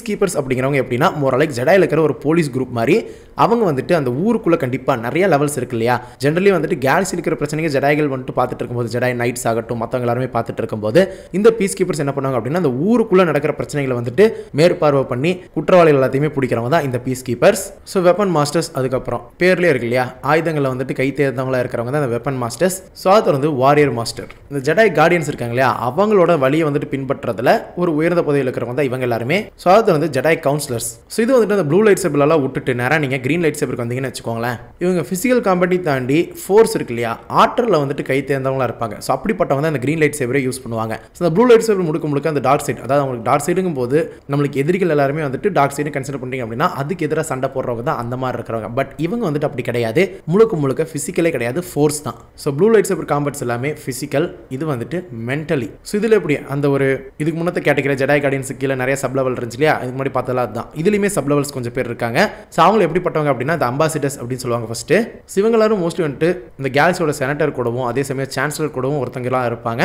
கீப்பர்ஸ் அப்படிங்கிறவங்க எப்படின்னா மோர் லைக் ஜெடாயில் இருக்கிற ஒரு போலீஸ் குரூப் மாதிரி. அவங்க வந்துட்டு அந்த ஊருக்குள்ளே கண்டிப்பாக நிறைய லெவல்ஸ் இருக்கு இல்லையா. ஜென்ரலி வந்துட்டு கேலக்ஸியில் இருக்கிற பிரச்சனைகள் ஜெடாய்கள் வந்துட்டு பார்த்துட்டு இருக்கும்போது, ஜெடாய் நைட்ஸ் ஆகட்டும் மற்றவங்க எல்லாருமே பார்த்துட்டு இருக்கும்போது இந்த பீஸ் கீப்பர்ஸ் என்ன பண்ணுவாங்க அப்படின்னா அந்த ஊருக்குள்ளே நடக்கிற பிரச்சனைகளை வந்துட்டு மேற்பார்வை பண்ணி குற்றவாளிகள் எல்லாத்தையுமே பிடிக்கிறவங்க தான் இந்த peace keepers. So weapon masters, அதுக்கப்புறம் பேர்லேயே இருக்கு இல்லையா, ஆயுதங்களை வந்துட்டு கை தேர்ந்தவங்களா இருக்கிறவங்க தான் இந்த வெப்பன் மாஸ்டர்ஸ். ஸோ அது வந்து வாரியர் மாஸ்டர். இந்த ஜெடாய் கார்டியன்ஸ் இருக்காங்க இல்லையா, அவங்களோட வழியை வந்துட்டு பின்பற்றதுல ஒரு உயர்ந்த பதவியில் இருக்கிறவங்க தான் இவங்க எல்லாருமே. ஸோ அது வந்து ஜெடாய் கவுன்சிலர்ஸ். ஸோ இது வந்துட்டு அந்த ப்ளூ லைட் சேபர் எல்லாம் விட்டுட்டு நேராக நீங்கள் கிரீன் லைட் சேபருக்கு வந்தீங்கன்னு வச்சுக்கோங்களேன். இவங்க ஃபிசிக்கல் காம்பட்டி தாண்டி ஃபோர்ஸ் இருக்கு இல்லையா, ஆற்றலில் வந்துட்டு கை தேர்ந்தவங்களா இருப்பாங்க. ஸோ அப்படிப்பட்டவங்க தான் இந்த கிரீன் லைட் சேபரை யூஸ் பண்ணுவாங்க. ஸோ இந்த ப்ளூ லைட் சேபர் முழுக்க அந்த டார்க் சைட், அதாவது அவங்களுக்கு டார்க் சைடுங்கும் போது நம்மளுக்கு எதிரிகள் எல்லாருமே வந்துட்டு டார்க் சைடு கன்சிடர் பண்ணுறீங்க அப்படின்னா அதுக்கு எதிராக சண்டை போடுறவங்க தான் அந்த மாதிரி இருக்கிறவங்க. பட் இவங்க வந்துட்டு அப்படி கிடையாது, முழுக்க ஃபிசிக்கலே கிடையாது, ஃபோர்ஸ் தான். ஸோ ப்ளூ லைட் சேபர் காம்பட்ஸ் எல்லாமே ஃபிசிக்கல், இது வந்துட்டு மென்டலி. ஸோ இதில் எப்படி அந்த ஒரு இதுக்கு முன்னத்தை கேட்டகிரி ஜெடாய் கார்டியன்ஸுக்கு கீழே நிறைய சப் லெவல் இருந்துச்சு இல்லையா, இதுக்கு முன்னாடி பார்த்தலாம் அதுதான். இதுலேயுமே சப் லெவல்ஸ் கொஞ்சம் பேர் இருக்காங்க. ஸோ அவங்க எப்படிப்பட்டவங்க அப்படின்னா இந்த அம்பாசிடர்ஸ் அப்படின்னு சொல்லுவாங்க ஃபர்ஸ்ட். இவங்க எல்லாரும் மோஸ்ட்லி வந்துட்டு இந்த கேலக்ஸியோட செனட்டர் கூடவும் அதே சமயம் சான்சலர் கூடவும் ஒருத்தங்கலாம் இருப்பாங்க.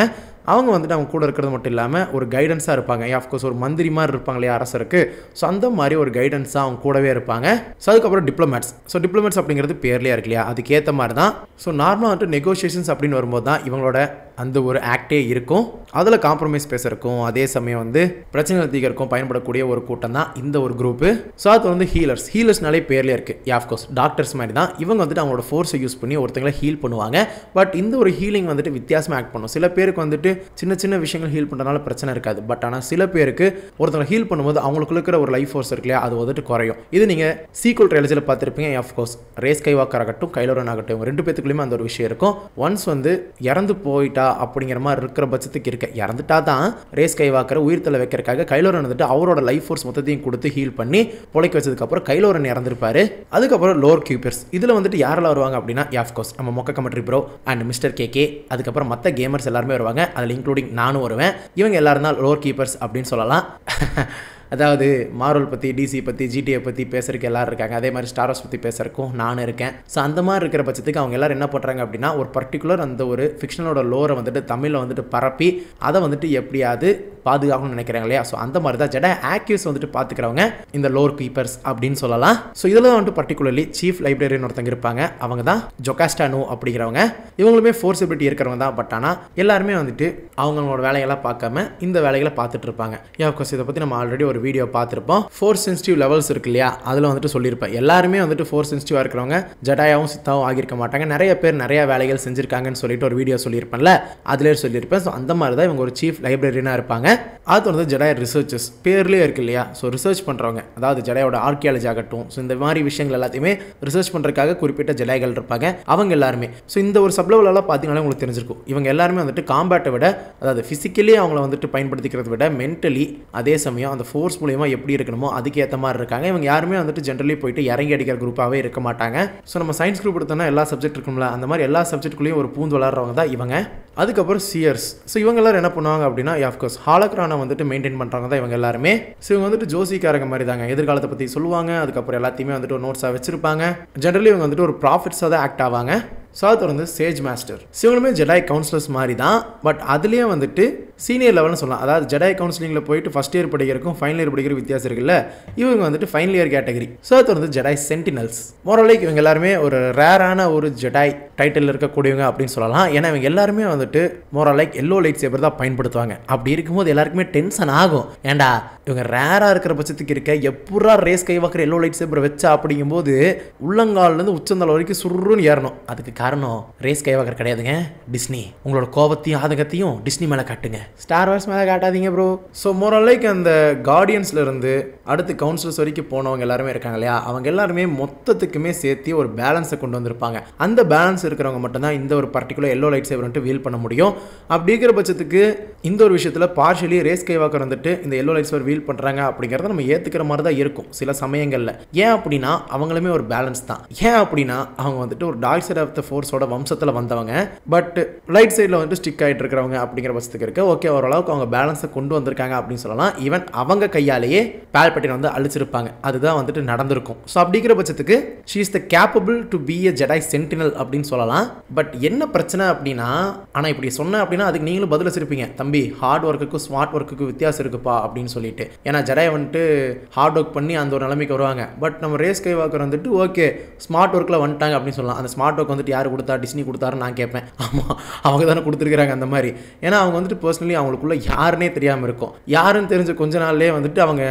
அவங்க வந்துட்டு அவங்க கூட இருக்கிறது மட்டும் இல்லாமல் ஒரு கைடன்ஸாக இருப்பாங்க. ஆஃப்கோர்ஸ் ஒரு மந்திரி மாதிரி இருப்பாங்க இல்லையா அரசருக்கு. ஸோ அந்த மாதிரி ஒரு கைடன்ஸாக அவங்க கூடவே இருப்பாங்க. ஸோ அதுக்கப்புறம் டிப்ளமேட்ஸ். ஸோ டிப்ளமேட்ஸ் அப்படிங்கிறது பேர்லேயே இருக்கு இல்லையா, அதுக்கேற்ற மாதிரி தான். ஸோ நார்மலாக வந்துட்டு நெகோசியேஷன்ஸ் அப்படின்னு வரும்போது தான் இவங்களோட அந்த ஒரு ஆக்டே இருக்கும். அதில் காம்ப்ரமைஸ் பேசுறக்கும் அதே சமயம் வந்து பிரச்சனைகள் தீர்க்கறக்கும் பயன்படக்கூடிய ஒரு கூட்டம் தான் இந்த ஒரு குரூப்பு. ஸோ அது வந்து ஹீலர்ஸ்னாலே பேர்லேயே இருக்குது. ஆஃப்கோர்ஸ் டாக்டர்ஸ் மாதிரி தான். இவங்க வந்துட்டு அவங்களோட ஃபோர்ஸை யூஸ் பண்ணி ஒருத்தங்களை ஹீல் பண்ணுவாங்க. பட் இந்த ஒரு ஹீலிங் வந்துட்டு வித்தியாசமாக ஆக்ட் பண்ணும். சில பேருக்கு வந்துட்டு சின்ன விஷயங்கள் ஹீல் பண்ணுறதுனால பிரச்சனை இருக்காது. பட் ஆனால் சில பேருக்கு ஒருத்தங்களை ஹீல் பண்ணும்போது அவங்களுக்குள்ள இருக்கிற ஒரு லைஃப் ஃபோர்ஸ் இருக்கு இல்லையா, அது வந்துட்டு குறையும். இது நீங்கள் சீக்வல் ட்ரைலர்ஸில் பார்த்துருப்பீங்க. ஆஃப்கோர்ஸ் ரேஸ் ஸ்கைவாக்கர் ஆகட்டும் கைலோரன் ஆகட்டும், இவங்க 2 பேத்துக்குள்ளேயுமே அந்த ஒரு விஷயம் இருக்கும். ஒன்ஸ் வந்து இறந்து போயிட்டா அப்படிங்கிற மாதிரி இருக்கிற பட்சத்துக்கு இருக்க, இறந்துட்டா தான் ரேஸ் ஸ்கைவாக்கரை உயிர்த்தலை வைக்கிறதுக்காக கைலோரன் வந்துட்டு அவரோட லைஃப் ஃபோர்ஸ் மொத்தத்தையும் கொடுத்து ஹீல் பண்ணி பொழைக்க வச்சதுக்கப்புறம் கைலோரன் இறந்துருப்பாரு. அதுக்கப்புறம் லோர் கீப்பர்ஸ். இதில் வந்துட்டு யாரெல்லாம் வருவாங்க அப்படின்னா ஆஃப்கோர்ஸ் நம்ம மொக்க commentary bro and mister KK, அதுக்கப்புறம் மற்ற கேமர்ஸ் எல்லாருமே வருவாங்க. அதில் இன்க்ளூடிங் நானும் வருவேன். இவங்க எல்லாரும் தான் லோர் கீப்பர்ஸ் அப்படின்னு சொல்லலாம். அதாவது மார்வல் பற்றி, டிசி பற்றி, ஜிடிஏ பற்றி பேசுறதுக்கு எல்லாரும் இருக்காங்க. அதே மாதிரி ஸ்டார் வார்ஸ் பற்றி பேசுறதுக்கும் நானும் இருக்கேன். ஸோ அந்த மாதிரி இருக்கிற பட்சத்துக்கு அவங்க எல்லாரும் என்ன பண்ணுறாங்க அப்படின்னா ஒரு பர்டிகுலர் அந்த ஒரு ஃபிக்ஷனோட லோரை வந்துட்டு தமிழில் வந்துட்டு பரப்பி அதை வந்துட்டு எப்படியாவது பாதுகாக்கணும்னு நினைக்கிறாங்க இல்லையா. ஸோ அந்த மாதிரி தான் ஜெடாய் ஆக்யூஸ் வந்துட்டு பார்த்துக்கிறவங்க இந்த லோர் கீப்பர்ஸ் அப்படின்னு சொல்லலாம். ஸோ இதில் தான் வந்துட்டு பர்டிகுலர்லி சீஃப் லைப்ரரியன் ஒருத்தங்க இருப்பாங்க. அவங்க தான் ஜொகாஸ்டானோ அப்படிங்கிறவங்க. இவங்களுமே ஃபோர்ஸபிலிட்டி இருக்கிறவங்க தான். பட் ஆனால் எல்லாருமே வந்துட்டு அவங்களோட வேலையெல்லாம் பார்க்காம இந்த வேலைகளை பார்த்துட்டு இருப்பாங்க. ஆஃப்கோர்ஸ் இதை பற்றி நம்ம ஆல்ரெடி ஒரு ஒரு வீடியோ பார்த்துருப்போம். ஃபோர்ஸ் சென்சிட்டிவ் லெவல்ஸ் இருக்கு இல்லையா, அதில் வந்துட்டு சொல்லியிருப்பேன் எல்லாருமே வந்துட்டு ஃபோர்ஸ் சென்சிட்டிவாக இருக்கிறவங்க ஜடாயாவும் சித்தாவும் ஆகியிருக்க மாட்டாங்க, நிறைய பேர் நிறைய வேலைகள் செஞ்சிருக்காங்கன்னு சொல்லிட்டு ஒரு வீடியோ சொல்லியிருப்பேன்ல, அதிலே சொல்லியிருப்பேன். ஸோ அந்த மாதிரி தான் இவங்க ஒரு சீஃப் லைப்ரரியனாக இருப்பாங்க. அது வந்து ஜடாய் ரிசர்ச்சர்ஸ் பேர்லேயே இருக்கு இல்லையா, ஸோ ரிசர்ச் பண்ணுறவங்க, அதாவது ஜடாயோட ஆர்கியாலஜி ஆகட்டும், ஸோ இந்த மாதிரி விஷயங்கள் எல்லாத்தையுமே ரிசர்ச் பண்ணுறதுக்காக குறிப்பிட்ட ஜடாய்கள் இருப்பாங்க. அவங்க எல்லாருமே ஸோ இந்த ஒரு சப்லெவலெல்லாம் பார்த்தீங்கன்னா உங்களுக்கு தெரிஞ்சிருக்கும், இவங்க எல்லாருமே வந்துட்டு காம்பேட்டை விட, அதாவது ஃபிசிக்கலி அவங்கள வந்துட்டு பயன்படுத்திக்கிறத விட மென்டலி அதே சமயம் அந்த ஃபோர்ஸ் மூலியமா எப்படி இருக்கணுமோ அதுக்கு ஏற்ற மாதிரி இருக்காங்க. இவங்க யாருமே வந்துட்டு ஜென்ரலி போயிட்டு இறங்கி அடிக்கிற குரூப்பாகவே இருக்க மாட்டாங்க. ஸோ நம்ம சயின்ஸ் குரூப் எடுத்தோம்னா எல்லா சப்ஜெக்ட் இருக்கும்ல, அந்த மாதிரி எல்லா சப்ஜெக்ட்குள்ளேயும் ஒரு பூந்து வளர்றவங்க தான் இவங்க. அதுக்கப்புறம் சியர்ஸ். ஸோ இவங்க எல்லாரும் என்ன பண்ணுவாங்க அப்படின்னா, ஆஃப்கோர்ஸ் ஹாலக்ரானை வந்துட்டு மெயின்டைன் பண்ணுறவங்க தான் இவங்க எல்லாருமே. ஸோ இவங்க வந்துட்டு ஜோசிக்காரங்க மாதிரி தாங்க, எதிர்காலத்தை பற்றி சொல்லுவாங்க. அதுக்கப்புறம் எல்லாத்தையுமே வந்துட்டு ஒரு நோட்ஸாக வச்சிருப்பாங்க. ஜென்ரலி இவங்க வந்துட்டு ஒரு ப்ராஃபிட்ஸாக தான் ஆக்ட் ஆவாங்க. ஸோ அது வந்து சேஜ் மாஸ்டர். இவங்களுமே ஜெடாய் கவுன்சிலர்ஸ் மாதிரி தான், பட் அதுலேயே வந்துட்டு சீனியர் லெவல்னு சொல்லலாம். அதாவது ஜெடாய் கவுன்சிலிங்கில் போயிட்டு ஃபஸ்ட் இயர் படிக்கிறதுக்கும் ஃபைனல் இயர் படிக்கிற வித்தியாசம் இருக்குல்ல, இவங்க வந்துட்டு ஃபைனல் இயர் கேட்டகரி. ஸோ அது வந்து ஜெடாய் சென்டினல்ஸ். மோரலைக் இவங்க எல்லாருமே ஒரு ரேரான ஒரு ஜெடாய் டைட்டில் இருக்கக்கூடியவங்க அப்படின்னு சொல்லலாம். ஏன்னா இவங்க எல்லாருமே வந்துட்டு மோரலைக் எல்லோ லைட் சேபர் தான் பயன்படுத்துவாங்க. அப்படி இருக்கும்போது எல்லாருக்குமே டென்ஷன் ஆகும், ஏண்டா இவங்க ரேராக இருக்கிற பட்சத்துக்கு இருக்க எப்பூரா ரேஸ் கைவாக்கிற எல்லோ லைட் சேபர் வச்சா அப்படிங்கும்போது உள்ளங்கால்லேருந்து உச்சந்தலை வரைக்கும் சுருன்னு ஏறணும். அதுக்கு காரணம் ரேஸ் கைவாக்கர் கிடையாதுங்க, டிஸ்னி. உங்களோட கோபத்தையும் ஆதங்கத்தையும் டிஸ்னி மேலே காட்டுங்க, ஸ்டார் வார்ஸ் மேலே காட்டாதீங்க ப்ரோ. ஸோ மோரலைக் அந்த கார்டியன்ஸ்ல இருந்து அடுத்து கவுன்சிலர்ஸ் வரைக்கும் போனவங்க எல்லாருமே இருக்காங்க இல்லையா, அவங்க எல்லாருமே மொத்தத்துக்குமே சேர்த்து ஒரு பேலன்ஸை கொண்டு வந்திருப்பாங்க. அந்த பேலன்ஸ் இருக்கிறவங்க மட்டும்தான் இந்த ஒரு பர்டிகுலர் எல்லோ லைட் சேவர் வந்துட்டு வீல் பண்ண முடியும். அப்படி இருக்கிற பட்சத்துக்கு இந்த ஒரு விஷயத்தில் பார்ஷியலி ரேஸ் கைவாக்கர் வந்துட்டு இந்த எல்லோ லைட் சேவர் வீல் பண்ணுறாங்க அப்படிங்கிறத நம்ம ஏற்றுக்கிற மாதிரி தான் இருக்கும் சில சமயங்களில். ஏன் அப்படின்னா அவங்களுமே ஒரு பேலன்ஸ் தான். ஏன் அப்படின்னா அவங்க வந்துட்டு ஒரு டார்க் சைட் ஆஃப் த ஃபோர்ஸோட வம்சத்தில் வந்தவங்க, பட் ரைட் சைடில் வந்துட்டு ஸ்டிக் ஆகிட்டு இருக்கிறவங்க அப்படிங்கிற பட்சத்துக்கு இருக்க ஓகே, ஓரளவுக்கு அவங்க பேலன்ஸை கொண்டு வந்திருக்காங்க அப்படின்னு சொல்லலாம். ஈவன் அவங்க கையாலேயே பால்பட்டின் வந்து அழிச்சிருப்பாங்க, அதுதான் வந்துட்டு நடந்திருக்கும். ஸோ அப்படிங்கிற பட்சத்துக்கு she is the capable to be a Jedi sentinel அப்படின்னு சொல்லலாம். பட் என்ன பிரச்சனை அப்படின்னா, ஆனால் இப்படி சொன்ன அப்படின்னா அதுக்கு நீங்களும் பதில் வச்சிருப்பீங்க, தம்பி ஹார்ட் ஒர்க்குக்கும் ஸ்மார்ட் ஒர்க்குக்கும் வித்தியாசம் இருக்குப்பா அப்படின்னு சொல்லிட்டு. ஏன்னா ஜெடாய் வந்துட்டு ஹார்ட் ஒர்க் பண்ணி அந்த ஒரு நிலைமைக்கு வருவாங்க. பட் நம்ம ரேஸ் கைவாக்கர் வந்துட்டு ஓகே ஸ்மார்ட் ஒர்க்கில் வந்துட்டாங்க அப்படின்னு சொல்லலாம். அந்த ஸ்மார்ட் ஒர்க் வந்துட்டு யார் கொடுத்தா, டிஸ்னி கொடுத்தாருன்னு நான் கேட்பேன். ஆமாம், அவங்க தானே கொடுத்துருக்காங்க அந்த மாதிரி. ஏன்னா அவங்க வந்துட்டு பர்சனலி அவங்களுக்குள்ள யாருன்னே தெரியாமல் இருக்கும். யாருன்னு தெரிஞ்ச கொஞ்ச நாள்லேயே வந்துட்டு அவங்க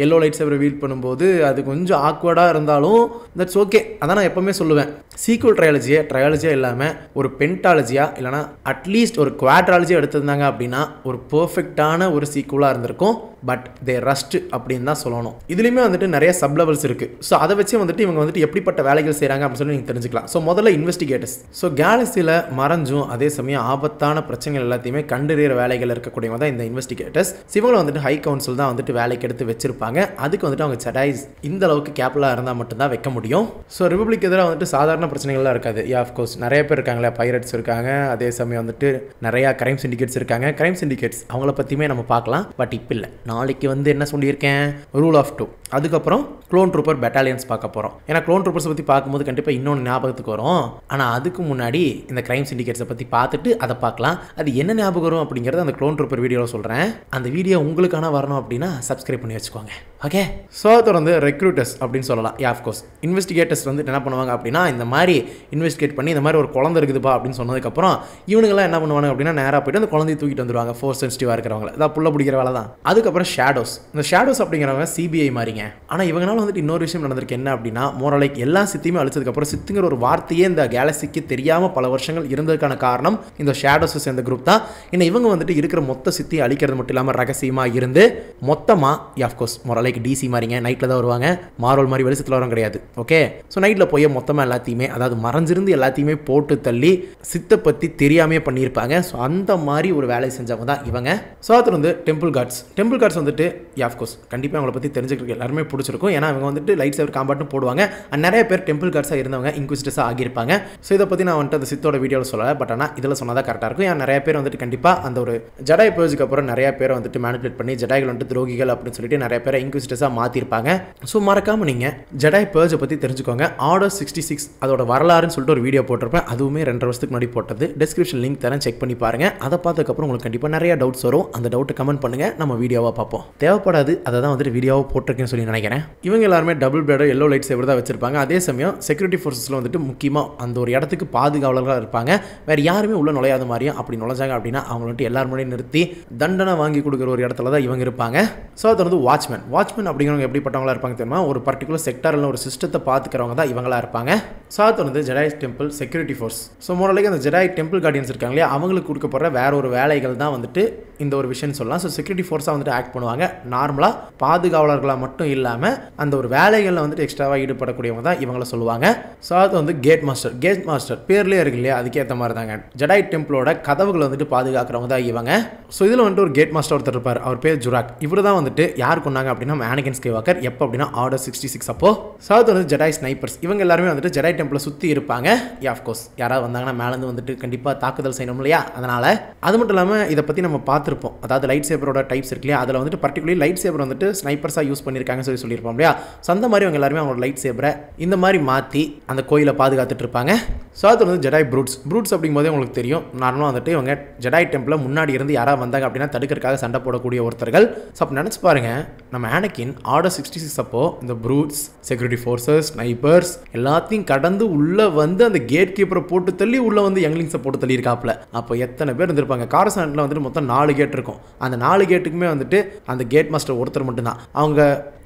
எல்லோ லைட் சேவரை வீல் பண்ணும்போது அது கொஞ்சம் ஆக்வர்டாக இருந்தாலும் தட்ஸ் ஓகே. அதான் நான் எப்போவுமே சொல்லுவேன், சீக்வல் ட்ரையாலஜியாக இல்லாமல் ஒரு பென்டாலஜியாக இல்லைனா அட்லீஸ்ட் ஒரு குவாட்ராலஜியாக எடுத்திருந்தாங்க அப்படின்னா ஒரு பர்ஃபெக்டான ஒரு சீக்வலாக இருந்திருக்கும். பட் தே ரஸ்ட் அப்படின்னு தான் சொல்லணும். இதுலேயுமே வந்துட்டு நிறைய சப் லெவல்ஸ் இருக்குது. ஸோ அதை வச்சு வந்துட்டு இவங்க வந்துட்டு எப்படிப்பட்ட வேலைகள் செய்கிறாங்க அப்படின்னு சொல்லி நீங்கள் தெரிஞ்சுக்கலாம். ஸோ முதல்ல இன்வெஸ்டிகேட்டர்ஸ். ஸோ கேலக்சியில் மறைஞ்சும் அதே சமயம் ஆபத்தான பிரச்சனைகள் எல்லாத்தையுமே கண்டறிகிற வேலைகள் இருக்கக்கூடியவங்க தான் இந்த இன்வெஸ்டிகேட்டர்ஸ். இவங்களை வந்துட்டு ஹை கவுன்சில் தான் வந்துட்டு வேலைக்கு எடுத்து வச்சிருப்பாங்க. அதுக்கு வந்துட்டு அவங்க ஜெடாய்ஸ் இந்த அளவுக்கு கேப்பலாக இருந்தால் மட்டும்தான் வைக்க முடியும். ஸோ ரிபப்ளிக் எதிராக வந்துட்டு சாதாரண பிரச்சனைகள்லாம் இருக்காது. ஆஃப்கோர்ஸ் நிறைய பேர் இருக்காங்களே, பைரட்ஸ் இருக்காங்க, அதே சமயம் வந்துட்டு நிறையா கிரைம் சிண்டிகேட்ஸ் இருக்காங்க. கிரைம் சிண்டிகேட்ஸ் அவங்கள பற்றியுமே நம்ம பார்க்கலாம். பட் இப்போ இல்லை, நாளைக்கு வந்து என்ன சொல்லியிருக்கேன், ரூல் ஆஃப் 2, அதுக்கப்புறம் க்ளோன் ட்ரூப்பர் பெட்டாலியன்ஸ் பார்க்க போகிறோம். ஏன்னா க்ளோன் ட்ரூப்பர்ஸை பற்றி பார்க்கும்போது கண்டிப்பாக இன்னொன்று ஞாபகத்துக்கு வரும். ஆனால் அதுக்கு முன்னாடி இந்த கிரைம் சிண்டிகேட்ஸை பற்றி பார்த்துட்டு அதை பார்க்கலாம். அது என்ன ஞாபகம் வரும் அப்படிங்கிறது அந்த க்ளோன் ட்ரூப்பர் வீடியோவில் சொல்கிறேன். அந்த வீடியோ உங்களுக்கான வரணும் அப்படின்னா சப்ஸ்கிரைப் பண்ணி வச்சுக்கோங்க. ஓகே. ஸோ தொடர்ந்து ரெக்ரூட்டர்ஸ் அப்படின்னு சொல்லலாம். ஆஃப்கோர்ஸ் இன்வெஸ்டிகேட்டர்ஸ் வந்து என்ன பண்ணுவாங்க அப்படின்னா, இந்த மாதிரி இன்வெஸ்டிகேட் பண்ணி இந்த மாதிரி ஒரு குழந்தை இருக்குதுப்பா அப்படின்னு சொன்னதுக்கப்புறம் இவனுங்கெல்லாம் என்ன பண்ணுவாங்க அப்படின்னா, நேராக போய்ட்டு அந்த குழந்தையை தூக்கிட்டு வந்துடுவாங்க. ஃபோர்ஸ் சென்சிட்டிவாக இருக்கிறவங்க அதான் புள்ள பிடிக்கிற வேலை தான். அதுக்கப்புறம் ஷேடோஸ். இந்த ஷேடோஸ் அப்படிங்கிறவங்க சிபிஐ மாதிரிங்க. ஆனால் இவங்களால வந்துட்டு இன்னொரு விஷயம் நடந்திருக்கு. என்ன அப்படின்னா, மோரலைக் எல்லா சித்தியுமே அழிச்சதுக்கப்புறம் சித்துங்கிற ஒரு வார்த்தையே இந்த கேலக்சிக்கு தெரியாமல் பல வருஷங்கள் இருந்ததுக்கான காரணம் இந்த ஷேடோஸை சேர்ந்த குரூப் தான். ஏன்னா இவங்க வந்துட்டு இருக்கிற மொத்த சித்தியை அழிக்கிறது மட்டும் இல்லாமல் ரகசியமாக இருந்து மொத்தமாக ஆஃப்கோர்ஸ் மோரலைக் டிசி மாதிரிங்க நைட்டில் தான் வருவாங்க. மார்வல் மாதிரி வெளிச்சத்தில் வரும் கிடையாது. ஓகே. ஸோ நைட்டில் போய் மொத்தமாக எல்லாத்தையுமே, அதாவது மறைஞ்சிருந்து எல்லாத்தையுமே போட்டு தள்ளி சித்தை பற்றி தெரியாமே பண்ணியிருப்பாங்க. ஸோ அந்த மாதிரி ஒரு வேலை செஞ்சவங்க தான் இவங்க. ஸோ அது வந்து டெம்பிள் கார்ட்ஸ் வந்துட்டு ஆஃப்கோர்ஸ் கண்டிப்பாக அவங்கள பற்றி தெரிஞ்சுக்கிறதுக்கு எல்லாருமே பிடிச்சிருக்கும். ஏன்னா அவங்க வந்துட்டு லைட் சேவர் காம்பாட்டும் போடுவாங்க. நிறைய பேர் டெம்பிள் கார்ட்ஸாக இருந்தவங்க இன்குவிசிட்டர்ஸாக ஆகியிருப்பாங்க. ஸோ இதை பற்றி நான் வந்துட்டு அந்த சித்தோட வீடியோவில் சொல்லலை. பட் ஆனால் இதில் சொன்னால் தான் கரெக்டாக இருக்கும். ஏன்னா நிறைய பேர் வந்துட்டு கண்டிப்பாக அந்த ஒரு ஜடாய் பேஜுக்கு அப்புறம் நிறைய பேர் வந்துட்டு மேனிபுலேட் பண்ணி ஜடாய்கள் வந்துட்டு துரோகிகள் அப்படின்னு சொல்லிட்டு நிறைய பேர் இன்குவிசிட்டர் ட்விஸ்டர்ஸாக மாற்றிருப்பாங்க. ஸோ மறக்காமல் நீங்கள் ஜெடாய் பர்ஜை பற்றி தெரிஞ்சுக்கோங்க. ஆர்டர் 66 அதோட வரலாறுன்னு சொல்லிட்டு ஒரு வீடியோ போட்டிருப்பேன். அதுவுமே 2.5 வருஷத்துக்கு முன்னாடி போட்டது. டிஸ்கிரிப்ஷன் லிங்க் தரேன், செக் பண்ணி பாருங்க. அதை பார்த்ததுக்கப்புறம் உங்களுக்கு கண்டிப்பாக நிறைய டவுட்ஸ் வரும். அந்த டவுட்டை கமெண்ட் பண்ணுங்க, நம்ம வீடியோவாக பார்ப்போம். தேவைப்படாது அதை தான் வந்துட்டு வீடியோவாக போட்டிருக்கேன்னு சொல்லி நினைக்கிறேன். இவங்க எல்லாருமே டபுள் பிளேடோ எல்லோ லைட் சேவர் தான் வச்சிருப்பாங்க. அதே சமயம் செக்யூரிட்டி ஃபோர்ஸஸில் வந்துட்டு முக்கியமாக அந்த ஒரு இடத்துக்கு பாதுகாவலர்களாக இருப்பாங்க. வேறு யாருமே உள்ள நுழையாத மாதிரியும் அப்படி நுழைஞ்சாங்க அப்படின்னா அவங்க வந்துட்டு எல்லாரும் முன்னாடி நிறுத்தி தண்டனை வாங்கி கொடுக்குற ஒரு இடத்துல தான் இவங்க இருப்பாங்க. ஸோ அது வந்து வாட்ச்மேன் அப்படிங்கிறவங்க எப்படிப்பட்டவங்களா இருப்பாங்க தெரியுமா? ஒரு பர்டிகுலர் செக்டாரில் ஒரு சிஸ்டத்தை பார்த்துக்கிறவங்க தான் இவங்களா இருப்பாங்க. ஸோ அது வந்து Jedi temple security force. So மோரலைக்கு அந்த ஜெடாய் டெம்பிள் கார்டியன்ஸ் இருக்காங்க இல்லையா, அவங்களுக்கு கொடுக்கப்படுற வேற ஒரு வேலைகள் தான் வந்துட்டு இந்த ஒரு விஷயம் சொல்லலாம். ஸோ செக்யூரிட்டி ஃபோர்ஸாக வந்துட்டு ஆக்ட் பண்ணுவாங்க. நார்மலாக பாதுகாவலர்களாக மட்டும் இல்லாமல் அந்த ஒரு வேலைகளில் வந்துட்டு எக்ஸ்ட்ராவாக ஈடுபடக்கூடியவங்க தான் இவங்களை சொல்லுவாங்க. ஸோ அது வந்து கேட் மாஸ்டர் பேர்லேயே இருக்கு இல்லையா, அதுக்கேற்ற மாதிரி தாங்க. ஜெடாய் டெம்பிளோட கதவுகளை வந்துட்டு பாதுகாக்கிறவங்க தான் இவங்க. ஸோ இதில் வந்துட்டு ஒரு கேட் மாஸ்டர் ஒருத்தர் இருப்பார். அவர் பேர் ஜுராக். இவர் தான் வந்துட்டு யார் கொண்டாங்க அப்படின்னா அனாகின் ஸ்கைவாக்கர். எப்போ அப்படின்னா ஆர்டர் 66 அப்போ. ஸோ அது வந்து ஜெடாய் ஸ்னைப்பர்ஸ். இவங்க எல்லாருமே வந்துட்டு ஜெடாய் டெம்பிளை சுற்றி இருப்பாங்க. ஆஃப்கோர்ஸ் யாராவது வந்தாங்கன்னா மேலேருந்து வந்துட்டு கண்டிப்பாக தாக்குதல் செய்யணும் இல்லையா, அதனால். அது மட்டும் இல்லாமல் இதை பற்றி நம்ம பார்த்துருப்போம். அதாவது லைட் சேவரோட டைப்ஸ் இருக்கு இல்லையா, அதில் வந்துட்டு பர்டிகுலர்லி லைட் சேவர் வந்துட்டு ஸ்னைப்பர்ஸாக யூஸ் பண்ணியிருக்காங்கன்னு சொல்லியிருப்போம் இல்லையா. ஸோ அந்த மாதிரி அவங்க எல்லாருமே அவங்களோட லைட் சேவரை இந்த மாதிரி மாற்றி அந்த கோயிலை பாதுகாத்துட்டு இருப்பாங்க. ஸோ அது வந்து ஜெடாய் ப்ரூட்ஸ் அப்படிங்கும்போதே உங்களுக்கு தெரியும். நார்மலாக வந்துட்டு இவங்க ஜெடாய் டெம்பிளில் முன்னாடி இருந்து யாராவது வந்தாங்க அப்படின்னா தடுக்கிறதுக்காக சண்டை போடக்கூடிய ஒருத்தர்கள். ஸோ அப்போ நினச்சி பாருங்க, நம்ம ஆனகின் ஆர்டர் 66 அப்போ இந்த ப்ரூட்ஸ், செக்யூரிட்டி ஃபோர்ஸஸ், ஸ்னைப்பர்ஸ் எல்லாத்தையும் கடந்து உள்ளே வந்து அந்த கேட் கீப்பரை போட்டு தள்ளி உள்ளே வந்து யங்லிங்ஸை போட்டு தள்ளி இருக்காப்புல. அப்போ எத்தனை பேர் இருந்திருப்பாங்க? காரசாண்டில் வந்துட்டு மொத்தம் 4 கேட் இருக்கும். அந்த 4 கேட்டுக்குமே வந்துட்டு அந்த கேட் மாஸ்டர் ஒருத்தர் மட்டும்தான். அவங்க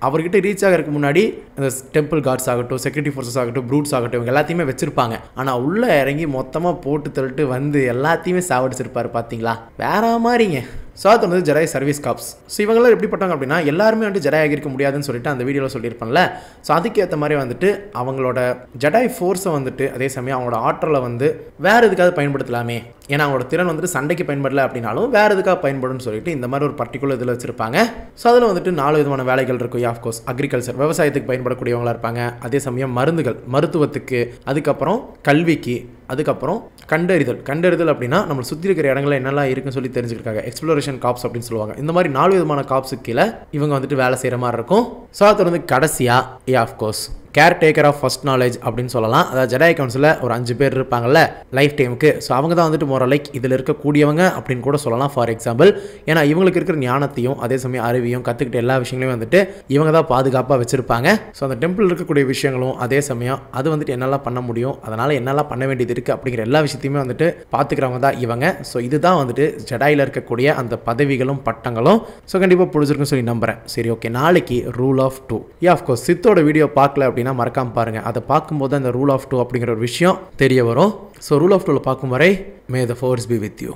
அவர்கிட்ட ரீச் ஆகிறதுக்கு முன்னாடி இந்த டெம்பிள் கார்ட்ஸ் ஆகட்டும், செக்யூரிட்டி ஃபோர்ஸஸ் ஆகட்டும், ப்ரூட்ஸ் ஆகட்டும், இவங்க எல்லாத்தையுமே வச்சிருப்பாங்க. ஆனால் உள்ளே இறங்கி மொத்தமாக போட்டு தள்ளிட்டு வந்து எல்லாத்தையுமே சாவடிச்சிருப்பாரு. பார்த்தீங்களா, வேற மாதிரிங்க. ஸோ அது வந்து ஜெடாய் சர்வீஸ் காப்ஸ். ஸோ இவங்களாம் எப்படிப்பட்டாங்க அப்படின்னா எல்லாருமே வந்து ஜெடாய் ஆகியிருக்க முடியாதுன்னு சொல்லிட்டு அந்த வீடியோவில் சொல்லியிருப்பாங்கல்ல. ஸோ அதுக்கேற்ற மாதிரி வந்துட்டு அவங்களோட ஜெடாய் ஃபோர்ஸை வந்துட்டு அதே சமயம் அவங்களோட ஆற்றலை வந்து வேறு எதுக்காவது பயன்படுத்தலாமே, ஏன்னா அவங்களோட திறன் வந்துட்டு சண்டைக்கு பயன்படலை அப்படின்னாலும் வேறு எதுக்காக பயன்படும்னு சொல்லிட்டு இந்த மாதிரி ஒரு பர்டிகுலர் இதில் வச்சிருப்பாங்க. ஸோ அதில் வந்துட்டு 4 விதமான வேலைகள் இருக்கும். ஆஃப்கோர்ஸ் அக்ரிகல்ச்சர், விவசாயத்துக்கு பயன்படக்கூடியவங்களா இருப்பாங்க. அதே சமயம் மருத்துவத்துக்கு, அதுக்கப்புறம் கல்விக்கு, அதுக்கப்புறம் கண்டறிதல் அப்படின்னா நம்ம சுற்றி இருக்கிற இடங்களில் என்னெல்லாம் இருக்குன்னு சொல்லி தெரிஞ்சுக்கிட்டாங்க. எக்ஸ்ப்ளோரேஷன் காப்ஸ் அப்படின்னு சொல்லுவாங்க. இந்த மாதிரி 4 விதமான காப்ஸுக்கு கீழே இவங்க வந்துட்டு வேலை செய்கிற மாதிரி இருக்கும். ஸோ அது வந்து கடைசியாக of course caretaker of first knowledge அப்படின்னு சொல்லலாம். அதாவது ஜெடாய் கவுன்சிலில் ஒரு 5 பேர் இருப்பாங்கல்ல லைஃப் டைமுக்கு. ஸோ அவங்க தான் வந்துட்டு மோரலைக் இதில் இருக்கக்கூடியவங்க அப்படின்னு கூட சொல்லலாம். ஃபார் எக்ஸாம்பிள், ஏன்னா இவங்களுக்கு இருக்கிற ஞானத்தையும் அதே சமயம் அறிவையும் கற்றுக்கிட்ட எல்லா விஷயங்களையும் வந்துட்டு இவங்க தான் பாதுகாப்பாக வச்சுருப்பாங்க. ஸோ அந்த டெம்பிள் இருக்கக்கூடிய விஷயங்களும் அதே சமயம் அது வந்துட்டு என்னெல்லாம் பண்ண முடியும், அதனால் என்னெல்லாம் பண்ண வேண்டியது இருக்குது அப்படிங்கிற எல்லா விஷயத்தையுமே வந்துட்டு பார்த்துக்கிறவங்க தான் இவங்க. ஸோ இதுதான் வந்துட்டு ஜெடாயில் இருக்கக்கூடிய அந்த பதவிகளும் பட்டங்களும். ஸோ கண்டிப்பாக பிடிச்சிருக்குன்னு சொல்லி நம்புகிறேன். சரி, ஓகே. நாளைக்கு ரூல் ஆஃப் 2. ஆஃப்கோர்ஸ் சித்தோட வீடியோ பார்க்கல அப்படின்னா மறக்காம பாருங்க. அதை பார்க்கும்போது அந்த ரூல் ஆஃப் 2 அப்படிங்கிற ஒரு விஷயம் தெரிய வரும். ஸோ ரூல் ஆஃப் 2ல பார்க்கும் வரை may the force be with you.